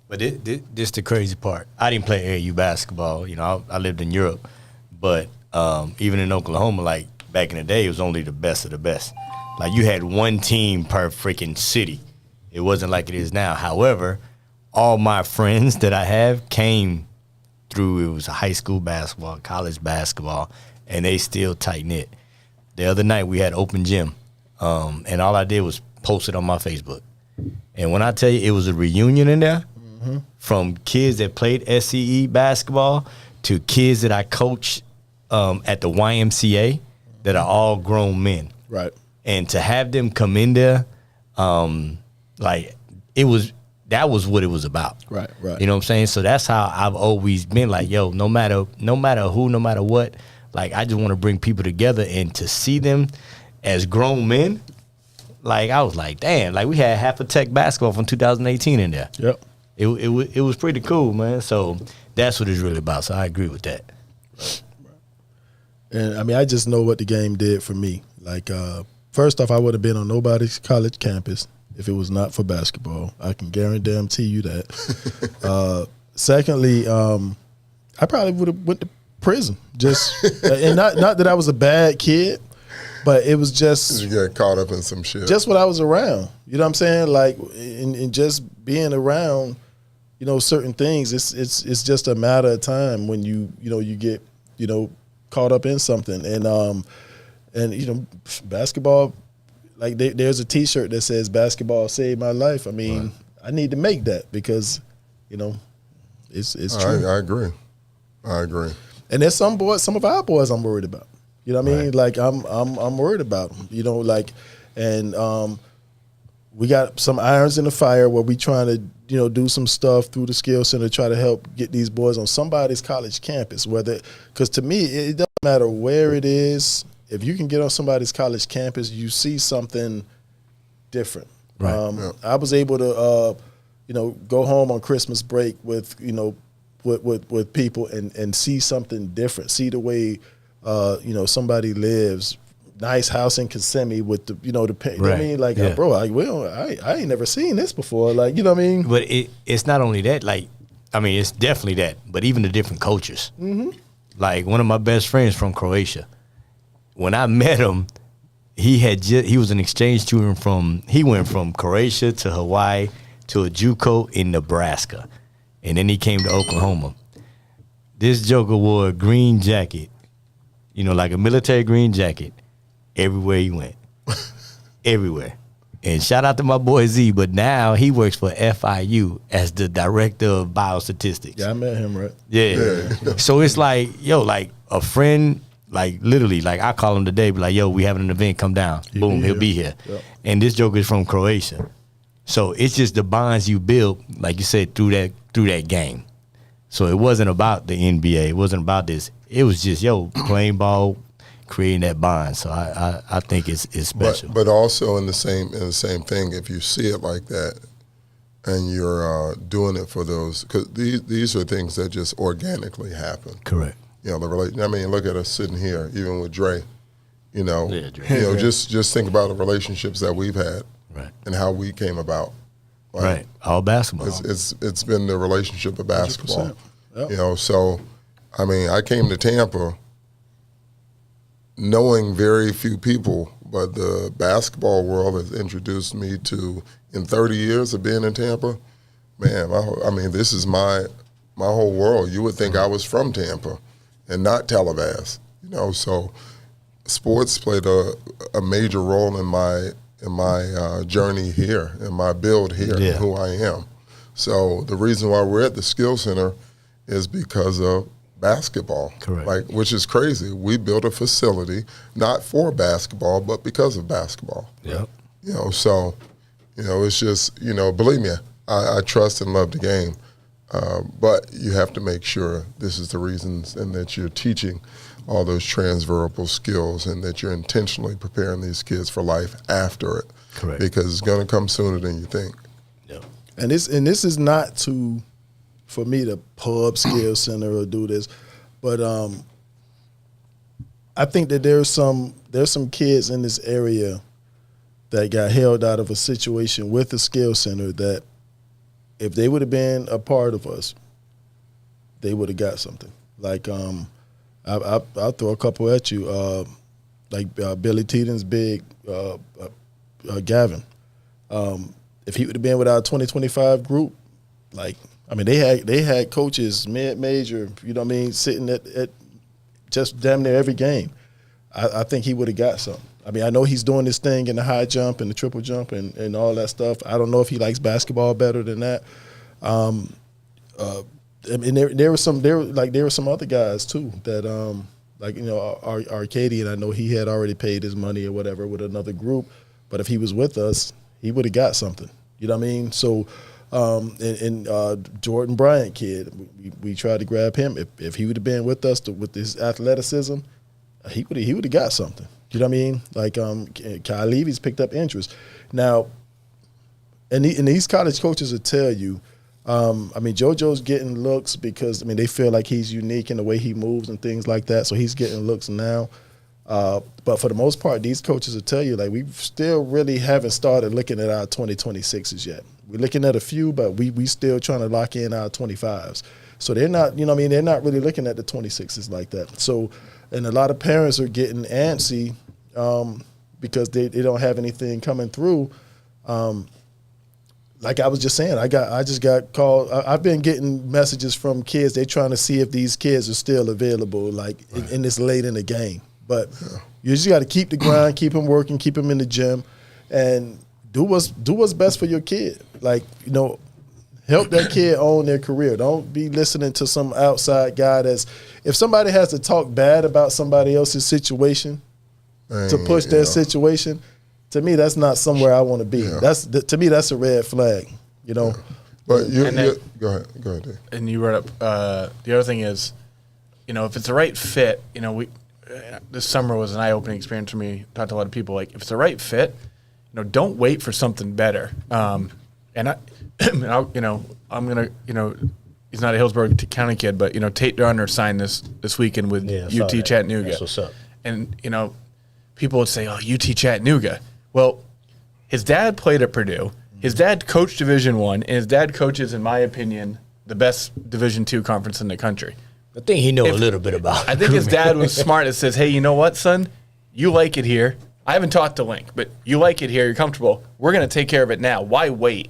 But this the crazy part. I didn't play AAU basketball. You know, I lived in Europe. But even in Oklahoma, like, back in the day, it was only the best of the best. Like, you had one team per freaking city. It wasn't like it is now. However, all my friends that I have came through, it was high school basketball, college basketball, and they still tight-knit. The other night, we had open gym, and all I did was post it on my Facebook. And when I tell you, it was a reunion in there, from kids that played SCE basketball to kids that I coached at the YMCA that are all grown men. Right. And to have them come in there, like, that was what it was about. Right, right. You know what I'm saying? So that's how I've always been like, yo, no matter who, no matter what, like, I just want to bring people together, and to see them as grown men, like, I was like, damn, like, we had half a Tech basketball from 2018 in there. Yep. It was pretty cool, man. So that's what it's really about. So I agree with that. And I mean, I just know what the game did for me. Like, first off, I would have been on nobody's college campus if it was not for basketball. I can guarantee you that. Secondly, I probably would have went to prison. Just and not that I was a bad kid, but it was just you get caught up in some shit. Just what I was around. You know what I'm saying? Like, in just being around, you know, certain things. It's just a matter of time when you get, you know, caught up in something. And you know, basketball, like, there's a T-shirt that says "Basketball saved my life." I mean, right. I need to make that because, you know, it's true. I agree. And there's some of our boys I'm worried about. You know what I mean? Like, I'm worried about them. You know, like, and we got some irons in the fire where we trying to, do some stuff through the skill center, try to help get these boys on somebody's college campus. Because to me, it doesn't matter where it is. If you can get on somebody's college campus, you see something different. Right. I was able to, go home on Christmas break with people and see something different. See the way, somebody lives. Nice house in Kissimmee with the, Right. I mean, like, Yeah. bro, I ain't never seen this before. Like, you know what I mean? But it's not only that. Like, I mean, it's definitely that. But even the different cultures. Mm-hmm. Like one of my best friends from Croatia. When I met him, he was an exchange student he went from Croatia to Hawaii to a JUCO in Nebraska, and then he came to Oklahoma. This joker wore a green jacket, like a military green jacket, everywhere he went, everywhere. And shout out to my boy Z, but now he works for FIU as the director of biostatistics. Yeah, I met him, right? Yeah. So it's like, like a friend. Like literally, like I call him today, be like, "Yo, we having an event, come down." Boom, he'll be here. Yep. And this joker is from Croatia, so it's just the bonds you build, like you said, through that game. So it wasn't about the NBA, it wasn't about this. It was just playing ball, creating that bond. So I think it's special. But also in the same thing, if you see it like that, and you're doing it for those, because these are things that just organically happen. Correct. I mean, look at us sitting here, even with Dre. Dre. Just think about the relationships that we've had, right, and how we came about. Right, all basketball. It's been the relationship of basketball. Yep. So, I mean, I came to Tampa knowing very few people, but the basketball world has introduced me to, in 30 years of being in Tampa, man. This is my whole world. You would think I was from Tampa and not Tallahassee, So, sports played a major role in my journey here, in my build here, and who I am. So the reason why we're at the Skill Center is because of basketball. Correct. Which is crazy. We built a facility not for basketball, but because of basketball. Yep. So, it's just, believe me, I trust and love the game. But you have to make sure this is the reasons, and that you're teaching all those transferable skills, and that you're intentionally preparing these kids for life after it. Correct. Because it's going to come sooner than you think. Yep. And this is not for me to pub Skill Center or do this, but I think that there's some kids in this area that got held out of a situation with the Skill Center that, if they would have been a part of us, they would have got something. Like I'll throw a couple at you. Like Billy Teeden's big Gavin. If he would have been with our 2025 group, they had coaches mid-major, sitting at just damn near every game. I think he would have got something. I know he's doing this thing in the high jump and the triple jump and all that stuff. I don't know if he likes basketball better than that. There were some other guys too that Arcadian. I know he had already paid his money or whatever with another group, but if he was with us, he would have got something. You know what I mean? So, Jordan Bryant kid, we tried to grab him. If he would have been with us with his athleticism, he would have got something. You know what I mean? Like Kyle Levy's picked up interest now, and these college coaches will tell you. JoJo's getting looks because they feel like he's unique in the way he moves and things like that. So he's getting looks now. But for the most part, these coaches will tell you, like, we still really haven't started looking at our 2026s yet. We're looking at a few, but we still trying to lock in our 25s. So they're not, they're not really looking at the 26s like that. So, and a lot of parents are getting antsy because they don't have anything coming through. Like I was just saying, I just got called. I've been getting messages from kids. They're trying to see if these kids are still available, like in this late in the game. But you just got to keep the grind, keep them working, keep them in the gym, and do what's best for your kid. Like, help that kid own their career. Don't be listening to some outside guy if somebody has to talk bad about somebody else's situation to push their situation, to me, that's not somewhere I want to be. Yeah. To me, that's a red flag. You know. Yeah. But go ahead, Dave. And you brought up the other thing is, if it's the right fit, this summer was an eye-opening experience for me. Talked to a lot of people. Like, if it's the right fit, don't wait for something better. And I'm gonna, he's not a Hillsborough County kid, but Tate Darner signed this weekend with UT Chattanooga. That's what's up. And people would say, "Oh, UT Chattanooga." Well, his dad played at Purdue. His dad coached Division I, and his dad coaches, in my opinion, the best Division II conference in the country. I think he know a little bit about it. I think his dad was smart and says, "Hey, you know what, son? You like it here. I haven't talked to Link, but you like it here. You're comfortable. We're going to take care of it now. Why wait?"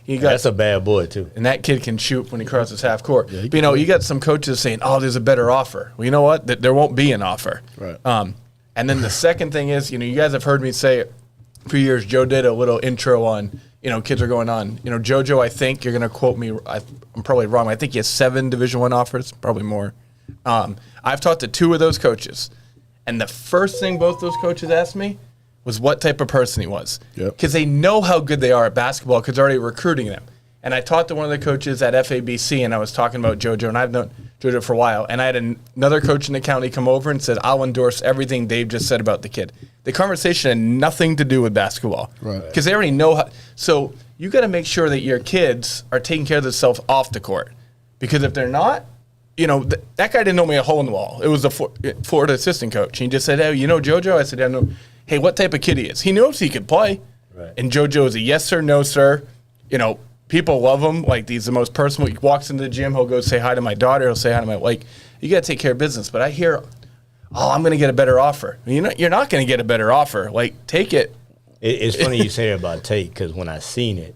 That's a bad boy, too. And that kid can shoot when he crosses half court. Yeah, but, you got some coaches saying, "Oh, there's a better offer." Well, you know what? There won't be an offer. Right. And then the second thing is, you guys have heard me say it for years. Joe did a little intro on, kids are going on. JoJo, I think you're going to quote me. I'm probably wrong. I think he has 7 Division I offers, probably more. I've talked to 2 of those coaches, and the first thing both those coaches asked me was what type of person he was. Because they know how good they are at basketball because they're already recruiting them. And I talked to one of the coaches at FABC, and I was talking about JoJo, and I've known JoJo for a while. And I had another coach in the county come over and said, "I'll endorse everything Dave just said about the kid." The conversation had nothing to do with basketball. Right. Because they already know how. So you got to make sure that your kids are taking care of themselves off the court. Because if they're not, that guy didn't know me a hole in the wall. It was the Florida assistant coach. He just said, "Hey, JoJo?" I said, "I know." "Hey, what type of kid he is?" He knows he could play. Right. And JoJo is a yes sir, no sir. People love him. Like, he's the most personal. He walks into the gym, he'll go say hi to my daughter, he'll say hi to my, you got to take care of business. But I hear, "Oh, I'm going to get a better offer." You're not going to get a better offer. Take it. It's funny you say that about Tate, because when I seen it,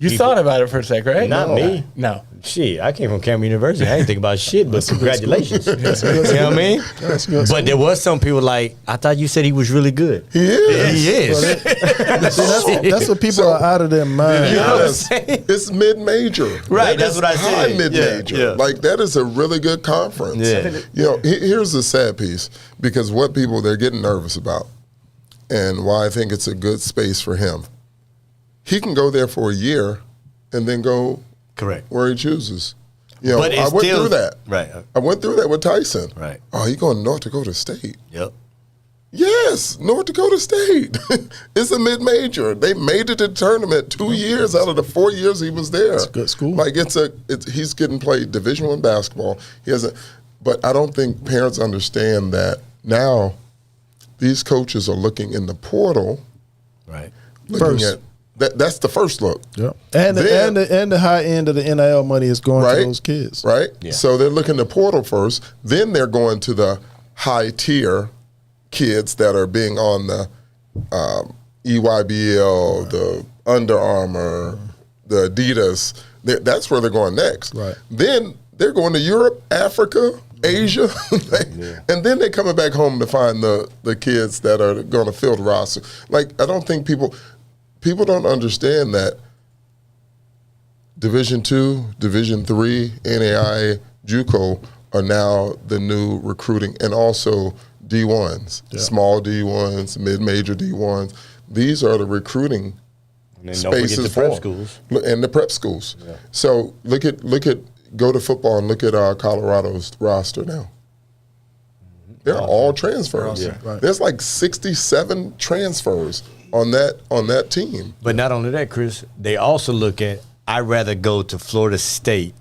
you thought about it for a sec, right? Not me. No. Shit, I came from Cameron University. I ain't think about shit, but congratulations. You know what I mean? That's good. But there was some people like, "I thought you said he was really good." He is. He is. That's what people are out of their mind. You know what I'm saying? It's mid-major. Right, that's what I said. High mid-major. Yeah. That is a really good conference. Yeah. Here's the sad piece, because what people, they're getting nervous about, and why I think it's a good space for him. He can go there for a year and then go correct where he chooses. But I went through that. Right. I went through that with Tyson. Right. Oh, he going to North Dakota State. Yep. Yes, North Dakota State. It's a mid-major. They made it to the tournament 2 years out of the 4 years he was there. It's a good school. He's getting played Division I basketball. But I don't think parents understand that now. These coaches are looking in the portal. Right. Looking at that's the first look. Yep. And the high end of the NIL money is going to those kids. Right? Yeah. So they're looking at the portal first, then they're going to the high tier kids that are being on the EYBL, the Under Armour, the Adidas. That's where they're going next. Right. Then they're going to Europe, Africa, Asia, and then they're coming back home to find the kids that are going to fill the roster. I don't think people don't understand that Division II, Division III, NAIA, JUCO are now the new recruiting, and also D1s, small D1s, mid-major D1s. These are the recruiting spaces for prep schools. And the prep schools. Yeah. So go to football and look at Colorado's roster now. They're all transfers. Yeah. Right. There's 67 transfers on that team. But not only that, Chris, they also look at, I'd rather go to Florida State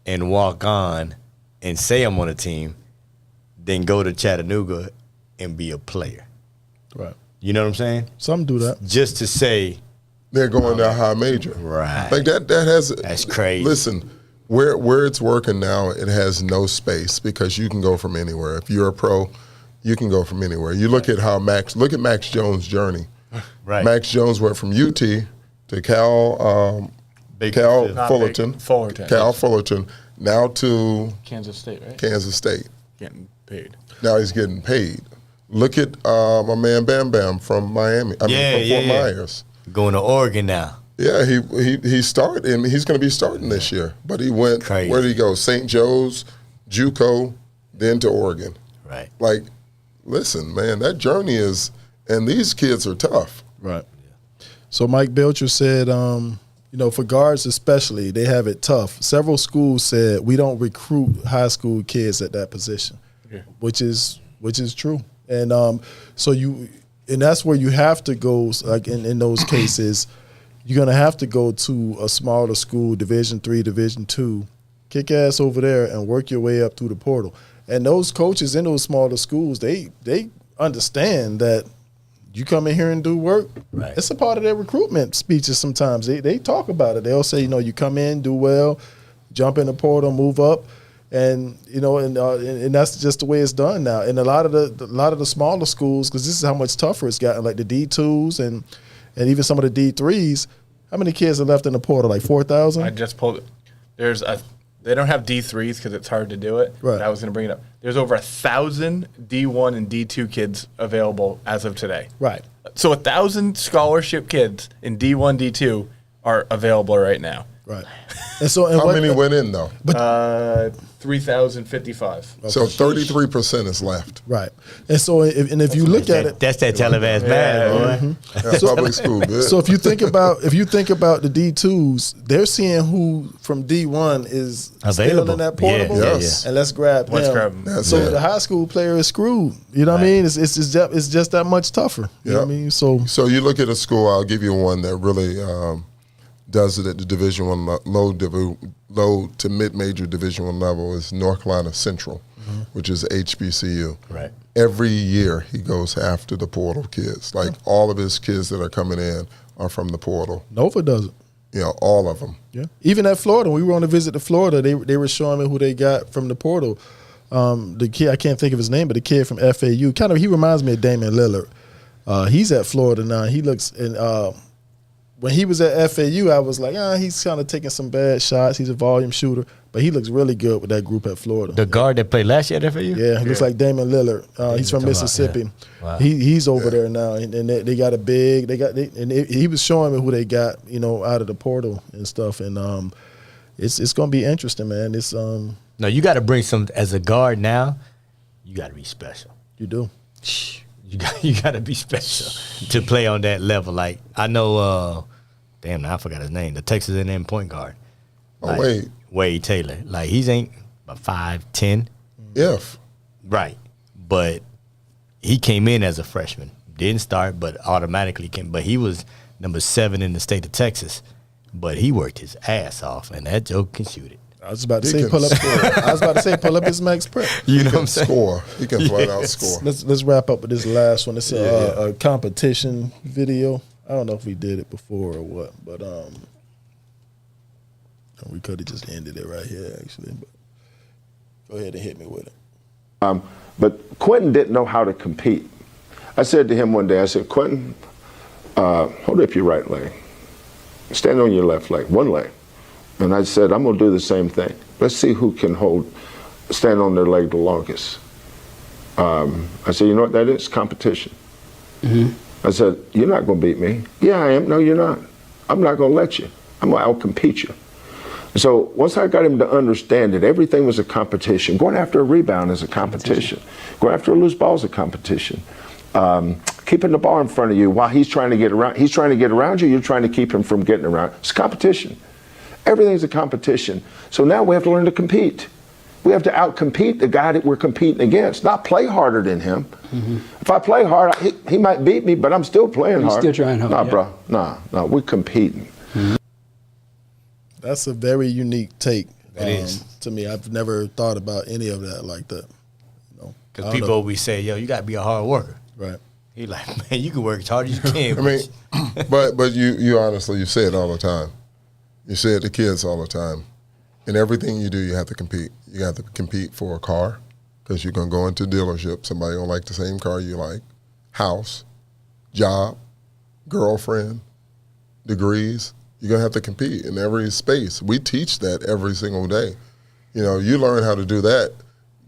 and walk on and say I'm on a team than go to Chattanooga and be a player. Right. You know what I'm saying? Some do that. Just to say they're going to high major. Right. That's crazy. Listen, where it's working now, it has no space because you can go from anywhere. If you're a pro, you can go from anywhere. You look at Max Jones' journey. Right. Max Jones went from UT to Cal Fullerton, now to Kansas State, right? Kansas State. Getting paid. Now he's getting paid. Look at my man Bam Bam from Miami. From Fort Myers. Going to Oregon now. Yeah, he started, and he's going to be starting this year. But he went, crazy. Where did he go? St. Joe's, JUCO, then to Oregon. Right. Listen, man, that journey is And these kids are tough. Right. So Mike Belcher said, for guards especially, they have it tough. Several schools said we don't recruit high school kids at that position, which is true. And and that's where you have to go. Like in those cases, you're gonna have to go to a smaller school, Division III, Division II, kick ass over there and work your way up through the portal. And those coaches in those smaller schools, they understand that you come in here and do work. Right. It's a part of their recruitment speeches sometimes. They talk about it. They'll say, you come in, do well, jump in the portal, move up. And and that's just the way it's done now. And a lot of the smaller schools, because this is how much tougher it's gotten, like the D2s and even some of the D3s. How many kids are left in the portal? Like 4,000? I just pulled it. They don't have D3s because it's hard to do it. Right. But I was going to bring it up. There's over 1,000 D1 and D2 kids available as of today. Right. So 1,000 scholarship kids in D1, D2 are available right now. Right. And so, how many went in though? 3,055. Okay. So 33% is left. Right. And so, if you look at it, that's that televised math, boy. That's public school. Good. So if you think about the D2s, they're seeing who from D1 is available still in that portable. Yes. And let's grab him. So the high school player is screwed. You know what I mean? It's just that much tougher. You know what I mean? So you look at a school. I'll give you one that really does it at the Division I low to mid-major Division I level is North Carolina Central, which is HBCU. Right. Every year he goes after the portal kids. Like all of his kids that are coming in are from the portal. Nova does it. All of them. Yeah. Even at Florida, when we were on a visit to Florida, they were showing me who they got from the portal. The kid, I can't think of his name, but the kid from FAU, he reminds me of Damian Lillard. He's at Florida now. He looks when he was at FAU, I was like, he's kind of taking some bad shots. He's a volume shooter, but he looks really good with that group at Florida. The guard that played last year at FAU? Yeah, he looks like Damian Lillard. He's from Mississippi. Wow. He's over there now, and they got a big. He was showing me who they got, out of the portal and stuff, and it's going to be interesting, man. It's No, you got to bring some as a guard now. You got to be special. You do. You got to be special to play on that level. Like I know. Damn, now I forgot his name. The Texas A&M point guard. Wade Taylor. Like he's ain't about 5'10". If. Right. But he came in as a freshman. Didn't start, but automatically came. But he was number 7 in the state of Texas. But he worked his ass off, and that joke can shoot it. I was about to say pull up his max prep. You know what I'm saying? Score. He can flat out score. Let's wrap up with this last one. It's a competition video. I don't know if we did it before or what, but we could have just ended it right here actually. But go ahead and hit me with it. But Quentin didn't know how to compete. I said to him one day, I said, Quentin, hold up your right leg. Stand on your left leg, one leg. And I said, I'm going to do the same thing. Let's see who can stand on their leg the longest. I said, you know what that is? Competition. Mm-hmm. I said, you're not going to beat me. Yeah, I am. No, you're not. I'm not going to let you. I'm going to out-compete you. So once I got him to understand that everything was a competition, going after a rebound is a competition. Going after a loose ball is a competition. Keeping the ball in front of you while he's trying to get around. He's trying to get around you. You're trying to keep him from getting around. It's competition. Everything's a competition. So now we have to learn to compete. We have to out-compete the guy that we're competing against, not play harder than him. Mm-hmm. If I play hard, he might beat me, but I'm still playing hard. Still trying hard. Nah, bro. Nah, we're competing. Mm-hmm. That's a very unique take. It is. To me, I've never thought about any of that like that. Because people always say, yo, you got to be a hard worker. Right. He like, man, you can work as hard as you can. I mean, but you honestly, you say it all the time. You say it to kids all the time. In everything you do, you have to compete. You have to compete for a car because you're going to go into a dealership. Somebody don't like the same car you like. House, job, girlfriend, degrees. You're going to have to compete in every space. We teach that every single day. You know, you learn how to do that.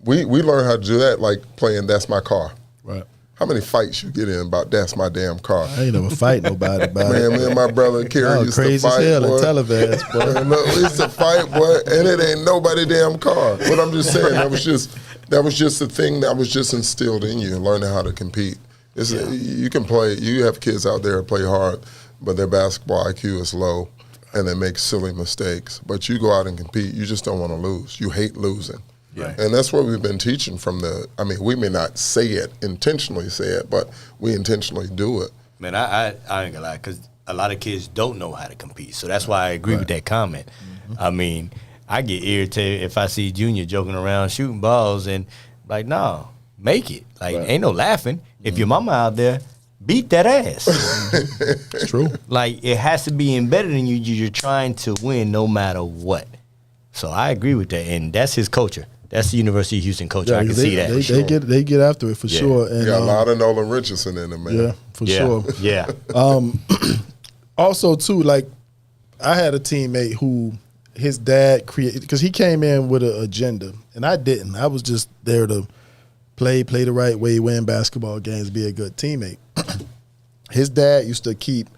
We learn how to do that like playing That's My Car. Right. How many fights you get in about that's my damn car? I ain't never fight nobody about Man, it. Me and my brother Kerry used crazy to fight, as hell boy. in television, boy. Man, look, we used to fight, boy, and it ain't nobody damn car. But I'm just saying, that was just the thing that was just instilled in you, learning how to compete. You can play. You have kids out there that play hard, but their basketball IQ is low, and they make silly mistakes. But you go out and compete. You just don't want to lose. You hate losing. Yeah. And that's what we've been teaching from we may not intentionally say it, but we intentionally do it. Man, I ain't gonna lie, because a lot of kids don't know how to compete. So that's why I agree with that comment. Mm-hmm. I mean, I get irritated if I see Junior joking around shooting balls and like, no, make it. Like, ain't no laughing. If your mama out there, beat that ass. It's true. Like, it has to be embedded in you. You're trying to win no matter what. So I agree with that, and that's his culture. That's the University of Houston culture. I can see that. They get after it for sure. And, you got a lot of Nolan Richardson in them, man. Yeah, for sure. Yeah. Also, too, like, I had a teammate who his dad created, because he came in with an agenda, and I didn't. I was just there to play the right way, win basketball games, be a good teammate. His dad used to keep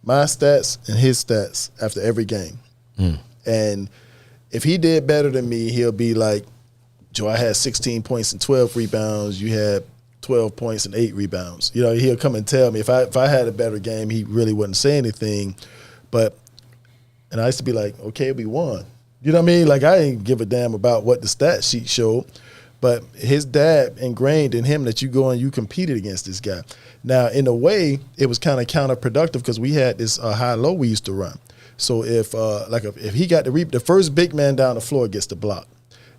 my stats and his stats after every game. And if he did better than me, he'll be like, Joe, I had 16 points and 12 rebounds. You had 12 points and 8 rebounds. You know, he'll come and tell me. If I had a better game, he really wouldn't say anything. And I used to be like, okay, we won. You know what I mean? Like, I didn't give a damn about what the stat sheet showed. But his dad ingrained in him that you go and you competed against this guy. Now, in a way, it was kind of counterproductive because we had this high-low we used to run. So if he got the first big man down the floor gets the block.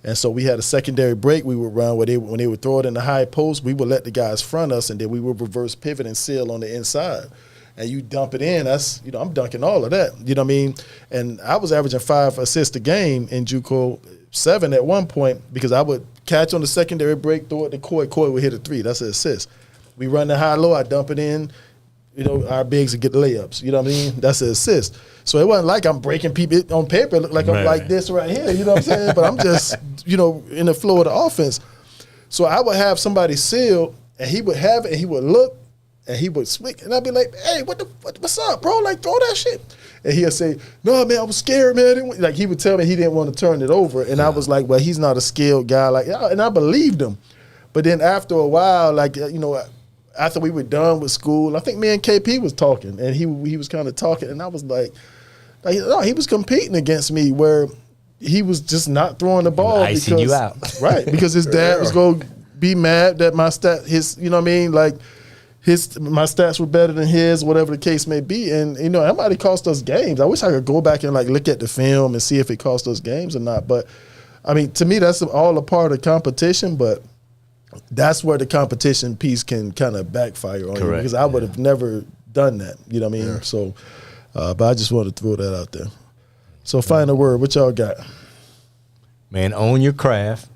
And so we had a secondary break we would run where when they would throw it in the high post, we would let the guys front us, and then we would reverse pivot and seal on the inside. And you dump it in, that's, I'm dunking all of that. You know what I mean? And I was averaging 5 assists a game in JUCO, 7 at one point, because I would catch on the secondary break, throw it to Coy would hit a 3. That's an assist. We run the high-low, I dump it in. Our bigs would get the layups. You know what I mean? That's an assist. So it wasn't like I'm breaking people on paper. It looked like I'm like this right here. You know what I'm saying? But I'm just, in the flow of the offense. So I would have somebody seal, and he would have it, and he would look, and he would swing, and I'd be like, hey, what's up, bro? Like, throw that shit. And he'll say, no, man, I was scared, man. Like, he would tell me he didn't want to turn it over. And I was like, well, he's not a skilled guy. Like, and I believed him. But then after a while, like, after we were done with school, I think me and KP was talking, and he was kind of talking, and I was like, no, he was competing against me where he was just not throwing the ball. Icing you out. Right, because his dad was going to be mad that my my stats were better than his, whatever the case may be. And, that might have cost us games. I wish I could go back and, look at the film and see if it cost us games or not. But, I mean, to me, that's all a part of competition, but that's where the competition piece can kind of backfire on you, because I would have never done that. You know what I mean? Yeah. So, but I just wanted to throw that out there. So, final word, what y'all got? Man, own your craft,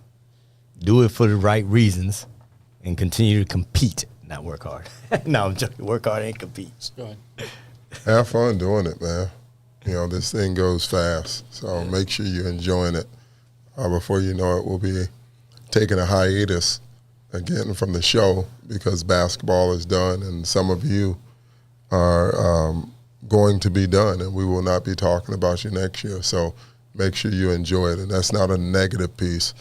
do it for the right reasons, and continue to compete, not work hard. No, I'm joking. Work hard and compete. Go ahead. Have fun doing it, man. This thing goes fast, so make sure you're enjoying it. Before you know it, we'll be taking a hiatus again from the show because basketball is done, and some of you are going to be done, and we will not be talking about you next year. So make sure you enjoy it, and that's not a negative piece.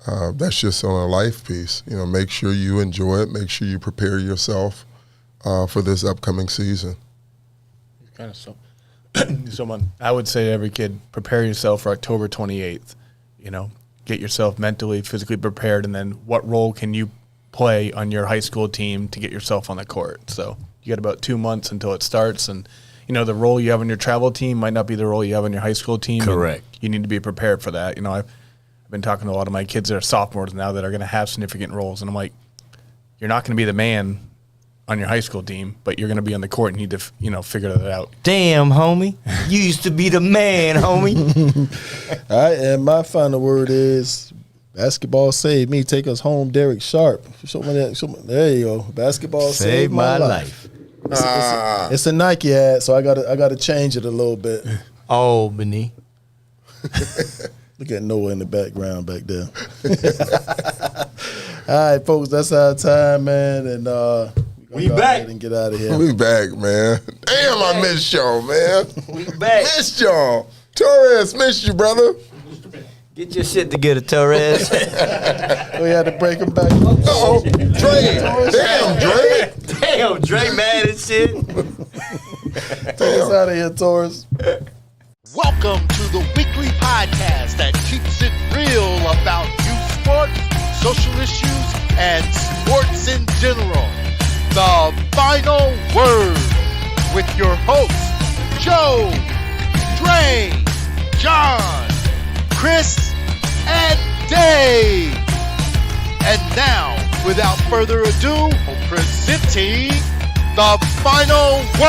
That's just on a life piece. Make sure you enjoy it. Make sure you prepare yourself for this upcoming season. Kind of so. I would say to every kid, prepare yourself for October 28th. Get yourself mentally, physically prepared, and then what role can you play on your high school team to get yourself on the court. So you got about 2 months until it starts, and the role you have on your travel team might not be the role you have on your high school team. Correct. You need to be prepared for that. I've been talking to a lot of my kids that are sophomores now that are going to have significant roles, and I'm like, you're not going to be the man on your high school team, but you're going to be on the court and need to, figure that out. Damn, homie. You used to be the man, homie. All right, and my final word is basketball saved me. Take us home, Derek Sharp. There you go. Basketball saved my life. It's a Nike ad, so I gotta change it a little bit. Oh, Benny. Look at Noah in the background back there. All right, folks, that's our time, man, and we back and get out of here. We back, man. Damn, I missed y'all, man. We back. Missed y'all. Torres, missed you, brother. Get your shit together, Torres. We had to break him back. Uh-oh. Dre. Damn, Dre. Damn, Dre mad and shit. Take us out of here, Taurus. Welcome to the weekly podcast that keeps it real about youth sports, social issues, and sports in general. The Final Word with your hosts, Joe, Dre, John, Chris, and Dave. And now, without further ado, presenting the Final Word.